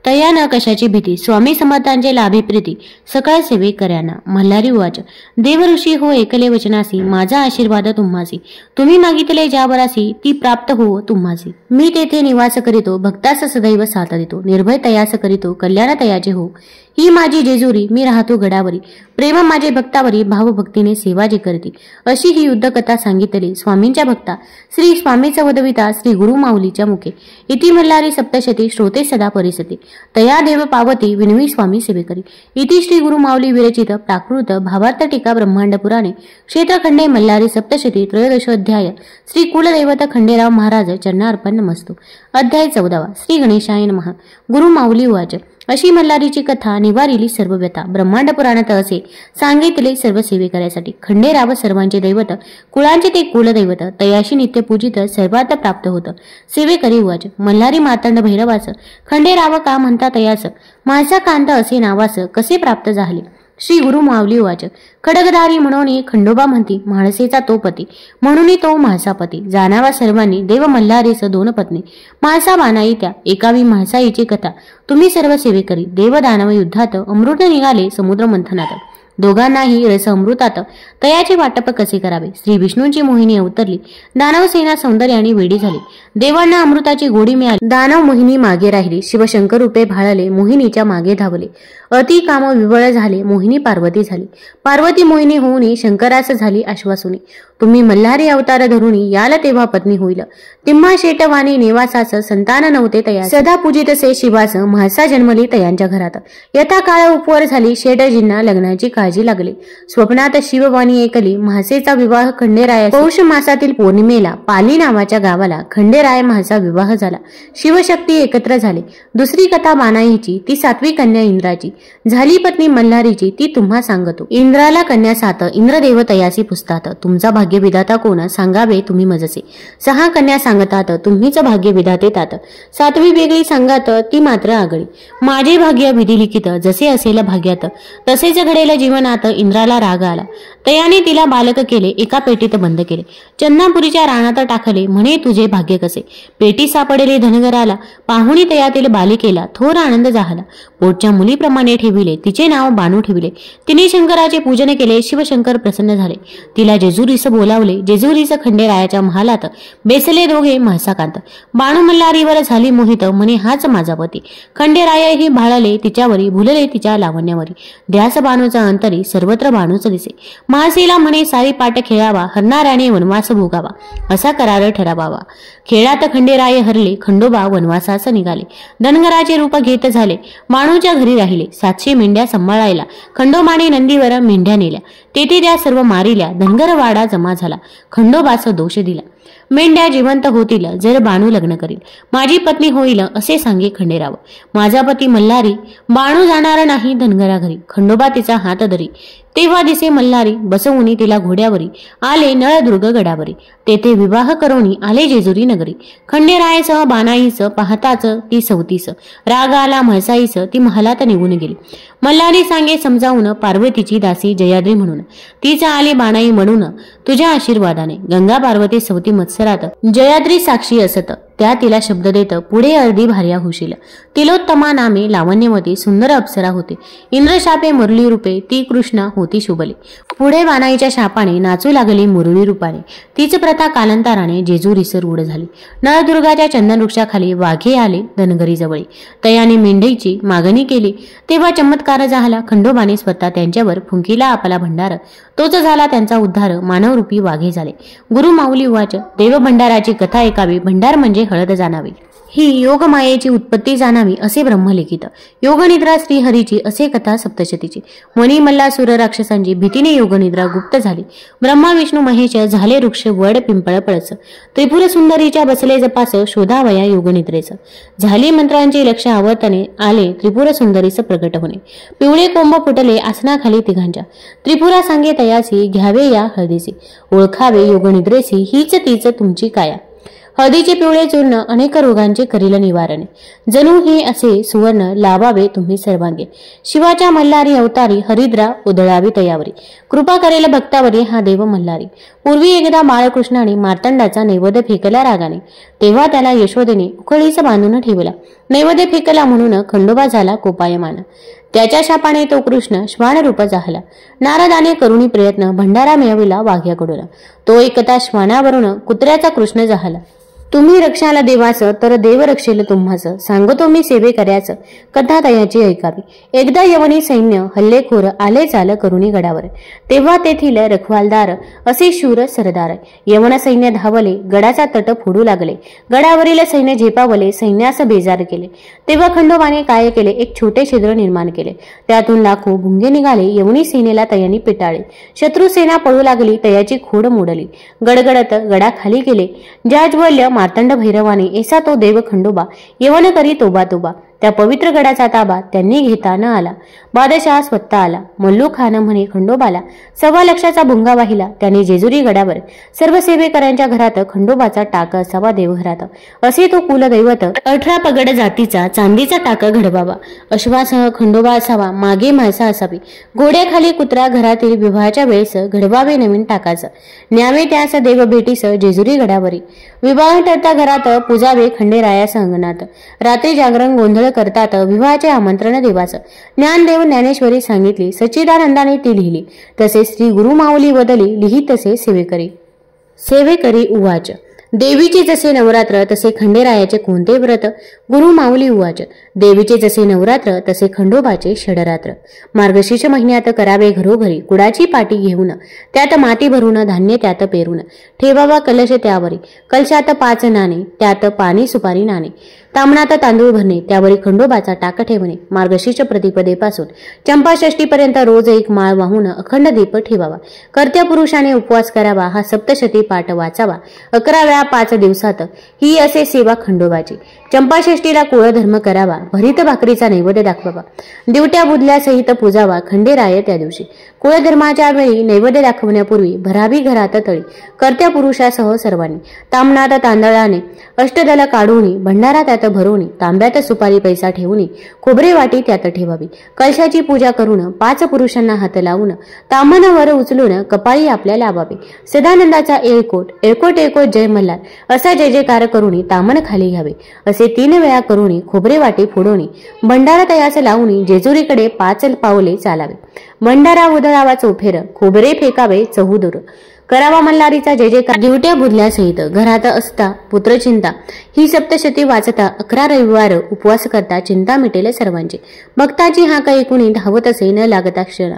तया न कशाची भीती. स्वामी समर्थांचे लाभी प्रीती, सकळ सेवे कर्यांना. मल्हारी वाच, देव ऋषी हो एकले वचनासी, माझा आशीर्वाद तुम्हासी. तुम्ही मागितले ज्या वरासी, ती प्राप्त हो तुम्हासी. मी तेथे निवास करीतो, भक्तास सदैव साथ देतो. निर्भय तयास करीतो, कल्याण तयाचे हो. ही माझी जेजुरी, मी राहतो गडावरी. प्रेम माझे भक्तावरी, भावभक्तीने सेवा जे करते. अशी ही युद्धकथा सांगितली स्वामींच्या भक्ता श्री स्वामीचा वदविता श्री गुरु माऊलीच्या मुखे. इति मल्हारी सप्तशती, श्रोते सदा परिसती. तया देव पावती, विनवी स्वामी सेवेकरी. इति श्री गुरु माऊली विरचित प्राकृत भावार्थ टीका ब्रह्मांड पुराणे क्षेत्रखंडे मल्हारी सप्तशती त्रयोदशोध्याय. श्री कुलदैवत खंडेराव महाराज चरणार्पण नमस्तु. अध्याय 14. श्री गणेशाय नमः. गुरु माऊली वाच, अशी मल्हारीची कथा निवारिली सर्व व्यथा. ब्रह्मांड पुराणात असे सांगितले सर्व सेवेकऱ्यासाठी. खंडेराव सर्वांचे दैवत, कुळांचे ते कुलदैवत, तयाशी नित्य पूजित सर्वात प्राप्त होत. सेवेकरी उवाच, मल्हारी मार्तंड भैरवास खंडेराव का म्हणता तयास, माझा कांत असे नावास कसे प्राप्त झाले. श्री गुरु माऊली उवाच, खडगधारी म्हणून खंडोबा म्हणती, म्हाळसेचा तो पती म्हणून तो म्हाळसापती. जाणावा सर्वांनी देव मल्हारीस दोन पत्नी, म्हाळसा बानाई त्या एकावी म्हाळसाईची कथा. तुम्ही सर्व सेवेकरी देव दानव युद्धात अमृत निघाले समुद्र मंथनात. दोघांनाही रस अमृतात तयाचे वाटप कसे करावे. श्री विष्णूंची मोहिनी अवतरली, दानव सेना सौंदर्याने वेडी झाली. देवांना अमृताची गोडी मिळाली, दानव मोहिनी मागे राहिली. शिवशंकर रूपे भाळले, मोहिनीच्या मागे धावले. अति काम विवळ झाले, मोहिनी पार्वती झाली. पार्वती मोहिनी होऊनी शंकरास झाली आश्वासुनी. तुम्ही मल्हारी अवतार धरुणी याल तेव्हा पत्नी होईल. तिम्हा शेटवाणी निवासास संतान नव्हते तया, सदा पूजित से शिवास म्हाळसा जन्मली तयांच्या घरात. यथा काळ उपवर झाली, शेटजींना लग्नाची काळजी लागली. स्वप्नात शिववाणी ऐकली, म्हाळसेचा विवाह खंडेराया. पौष मासातील पौर्णिमेला पाली नावाच्या गावाला खंडेराय म्हाळसा विवाह झाला. शिवशक्ती एकत्र झाले. दुसरी कथा बानाईची, ती 7वी कन्या इंद्राची. झाली पत्नी मल्हारीची, ती तुम्हा सांगतो. इंद्राला कन्या 7, इंद्रदेव तयासी पुसतात. तुमचा भाग्य विधाता कोण सांगावे तुम्ही मजसे. 6 कन्या सांगतात, तुम्हीच भाग्य विधाते तात. 7वी वेगळी सांगत, ती मात्र आगळी. माझे भाग्य विधी लिखित, जसे असेल भाग्यात तसेच घडेल जीवनात. इंद्राला राग आला, तयाने तिला बालक केले, एका पेटीत बंद केले. चन्नापुरीच्या रानात टाकले, म्हणे तुझे भाग्य कसे. पेटी सापडले धनगराला, पाहुणी तयातील बालिकेला थोर आनंद झाला. पोटच्या मुलीप्रमाणे ठेविले, तिचे नाव बाणू ठेविले. तिने शंकराचे पूजन केले, शिवशंकर प्रसन्न झाले. तिला जेजुरीस बोलावले, जेजुरीस खंडेरायाच्या महालात बेसले दोघे म्हाळसाकांत. बाणू मल्हारीवर झाली मोहित, म्हणे हाच माझा पती. खंडेरायही भाळले तिच्यावरी, भुलले तिच्या लावण्यावरी. ध्यास बाणूचा अंतरी, सर्वत्र बाणूच दिसे. म्हाळसेला म्हणे सारी पाठ खेळावा, हरणाऱ्याने वनवास भोगावा, असा करार ठरावावा. खेळात खंडेराय हरले, खंडोबा वनवासास निघाले. धनगराचे रूप घेत झाले, बाणूच्या घरी राहिले. 700 मेंढ्या सांभाळायला खंडोबाने नंदीवर मेंढ्या नेल्या. तेथे त्या सर्व मारिल्या. धनगर वाडा जमा झाला, खंडोबास दोष दिला. मेंढ्या जिवंत होतील जर बाणू लग्न करील, माझी पत्नी होईल असे सांगे खंडेराव. माझा पती मल्हारी, बाणू जाणार नाही धनगरा घरी. खंडोबा तिचा हात धरी, तेव्हा दिसे मल्हारी, बसवुनी तिला घोड्यावरी. आले नळदुर्ग गडावरी, तेथे विवाह करोनी आले जेजुरी नगरी. खंडेरायसह बानाईस पाहताच ती सवतीस, राग आला म्हाळसाईस, ती महालात निघून गेली. मल्हारी सांगे समजावून, पार्वतीची दासी जयाद्री म्हणून. तिचा आली बानाई म्हणून, तुझ्या आशीर्वादाने. गंगा पार्वती सवती मत्सरात, जयाद्री साक्षी असत. त्या तिला शब्द देत, पुढे अर्धी भार्या होशील. तिलोत्तमा नामे लावण्यवती, सुंदर अप्सरा होते. इंद्रशापे मुरली रूपे, ती कृष्णा होती शुभले. पुढे बानाईच्या शापाने नाचू लागली मुरळी रूपाने. तीच प्रथा कालांतराने जेजुरीस रूढ झाली. नळदुर्गाच्या चंदन वृक्षाखाली वाघे आले धनगरी जवळी. तयाने मेंढईची मागणी केली, तेव्हा चमत्कार झाला. खंडोबाने स्वतः त्यांच्यावर फुंकीला आपला भंडार, तोच झाला त्यांचा उद्धार. मानवरूपी वाघे झाले. गुरु माऊली उवाच, देव भंडाराची कथा ऐकावी, भंडार म्हणजे हळद जाणावी. ही योगमायेची उत्पत्ती जाणावी असे ब्रह्मलिखित. योगनिद्रा श्रीहरीची असे कथा सप्तशतीची. मणी मल्लासुर राक्षसांची भीतीने योगनिद्रा गुप्त झाली. ब्रह्मा विष्णू महेश झाले वृक्ष वड पिंपळ पळस. त्रिपुर सुंदरीच्या बसले जपास, शोधावया योगनिद्रेच. झाली मंत्रांची लक्ष आवर्तने, आले त्रिपुर सुंदरीस प्रगट होणे. पिवळे कोंब फुटले आसनाखाली तिघांच्या. त्रिपुरा सांगे तयासी, घ्यावे या हळदीसी. ओळखावे योगनिद्रेसी, हीच तीच तुमची काया. हळदीचे पिवळे चूर्ण अनेक रोगांचे करील निवारणे. जणू हे असे सुवर्ण लावावे तुम्ही सर्वांगे. शिवाच्या मल्हारी अवतारी, हरिद्रा उधळावी तयावरी. कृपा करेल भक्तावरी हा देव मल्हारी. पूर्वी एकदा बाळकृष्णाने मार्तंडाचा नैवेद्य फेकला रागाने. तेव्हा त्याला यशोदेने उखळीस बांधून ठेवला. नैवेद्य फेकला म्हणून खंडोबा झाला कोपायमान. त्याच्या शापाने तो कृष्ण श्वानरूप झाला. नारदाने करुणी प्रयत्न भंडारा मिळविला वाघ्याकडून. तो एकता श्वानावरून कुत्र्याचा कृष्ण झाला. तुम्ही रक्षाला देवास, तर देव रक्षेल तुम्हास. सांगतो मी सेवे कर्याच, कथा तयाची ऐकावी. एकदा यवनी सैन्य हल्लेखोर आले चाल करुणी गडावर. तेव्हा तेथील रखवालदार असे शूर सरदार. यवन सैन्य धावले, गडाचा तट फोडू लागले. गडावरील सैन्य झेपावले, सैन्यास बेजार केले. तेव्हा खंडोबाने काय केले, एक छोटे छिद्र निर्माण केले. त्यातून लाखो भुंगे निघाले. यवनी सेनेला तयानी पिटाळले. शत्रू सेना पळू लागली, तयाची खोड मोडली. गडगडत गडाखाली गेले. ज्याज्वल्य मार्तंड भैरवाने, ऐसा तो देव खंडोबा. यवन करी तोबा तोबा. त्या पवित्र गडाचा ताबा त्यांनी घेता न आला. बादशाह स्वतः आला. मल्लू खान म्हणे खंडोबाला 1.25 लाखाचा भुंगा वाहिला. त्याने जेजुरी गडावर सर्व सेवेकऱ्यांच्या घरात खंडोबाचा टाक असावा देवघरात, असे तो कुलदैवत 18 पगड जातीचा चांदीचा टाक घडवावा. अश्वासह खंडोबा असावा, मागे म्हाळसा असावी, घोड्याखाली कुत्रा घरातील विवाहाच्या वेळेस घडवावे नवीन टाकाचं, न्यावे त्यास देव भेटीस जेजुरी गडावरी, विवाह ठरता घरात पूजावे खंडेरायास अंगणात, रात्री जागरण गोंधळ करतात विवाहाचे आमंत्रण देवाचं, ज्ञानदेव ज्ञानेश्वरी सांगितली सच्चिदानंदाने ती लिहिली, तसे श्री गुरु माऊली बदली लिही तसे सेवेकरी उवाच. देवीचे जसे नवरात्र तसे खंडेरायाचे कोणते व्रत. गुरु माऊली उवाच. देवीचे जसे नवरात्र तसे खंडोबाचे षडरात्र. मार्गशीर्ष महिन्यात करावे घरोघरी, कुडाची पाटी घेऊन त्यात माती भरून धान्य त्यात पेरून, ठेवावा कलश त्यावरी, कलशात 5 नाणे त्यात पाणी सुपारी नाणे, तामणात तांदूळ भरणे त्यावरी खंडोबाचा टाक ठेवणे. मार्गशीर्ष प्रतिपदेपासून चंपाषष्टीपर्यंत रोज 1 माळ वाहून अखंड दीप ठेवावा. कर्त्या पुरुषाने उपवास करावा. हा सप्तशती पाठ वाचावा 11व्या 5 दिवसात. ही असे सेवा खंडोबाची. चंपाषष्टीला कुळधर्म करावा. भरीत भाकरीचा नैवेद्य दाखवावा. दिवट्या बुधल्या सहित पूजावा खंडेराय त्या दिवशी. कुळधर्माच्या वेळी नैवेद्य दाखवण्यापूर्वी भरावी घरात तळी, कर्त्या पुरुषासह सर्वांनी. तामणात तांदळाने अष्टदल काढून भंडारा त्यात भरवून, तांब्यात सुपारी पैसा ठेवून खोबरे वाटी त्यात ठेवावी. कलशाची पूजा करून 5 पुरुषांना हात लावून ताम्हण वर उचलून कपाळी आपल्या लावावे. सदानंदाचा एळकोट एळकोट एळकोट जय मल्हार असा जय जयकार करून ताम्हण खाली घ्यावे. असे 3 वेळा करून खोबरे वाटी फोडून भंडारा तयास लावून जेजुरीकडे 5 पावले चालावे. भंडारा उधळावा चौफेर, खोबरे फेकावे चहूदूर, करावा मल्हारीचा जय जयकार. दिवट्या बुधल्यासहित घरात असता पुत्रचिंता ही सप्तशती वाचता 11 रविवार उपवास करता चिंता मिटेल सर्वांची. भक्ताची हाक ऐकून धावत असे न लागता क्षण,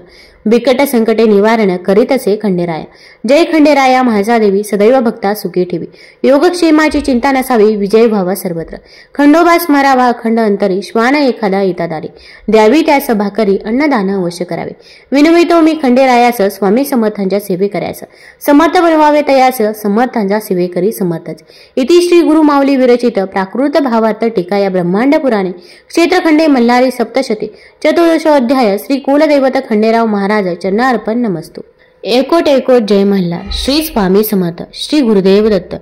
बिकट संकटे निवारण करीत असे खंडेराया. जय खंडेराया म्हाळसादेवी सदैव भक्ता सुखी ठेवी, योगक्षेमाची चिंता नसावी विजय व्हावा सर्वत्र. खंडोबा स्मरावा अखंड अंतरी, श्वान एखादा येता दारी, द्यावी त्यास भाकरी अन्नदान अवश्य करावे. विनवितो मी खंडेरायास स्वामी समर्थांच्या सेवे करायस, समर्थ बनवावे तयास समर्थांच्या सेवेकरी समर्थच. इति श्री गुरु माऊली विरचित प्राकृत भावार्थ टीका या ब्रह्मांड पुराणे क्षेत्रखंडे मल्हारी सप्तशती चतुर्दश अध्याय श्री कुलदैवत खंडेराव महाराज चरणार्पण नमस्तु. एकोट एकोट जय मल्हार. श्री स्वामी समर्थ. श्री गुरुदेव दत्त.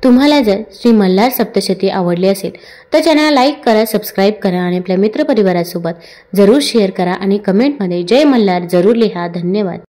तुम्हाला जर श्री मल्हार सप्तशती आवडली असेल तर चॅनल लाईक करा, सबस्क्राईब करा आणि आपल्या मित्रपरिवारासोबत जरूर शेअर करा आणि कमेंटमध्ये जय मल्हार जरूर लिहा. धन्यवाद.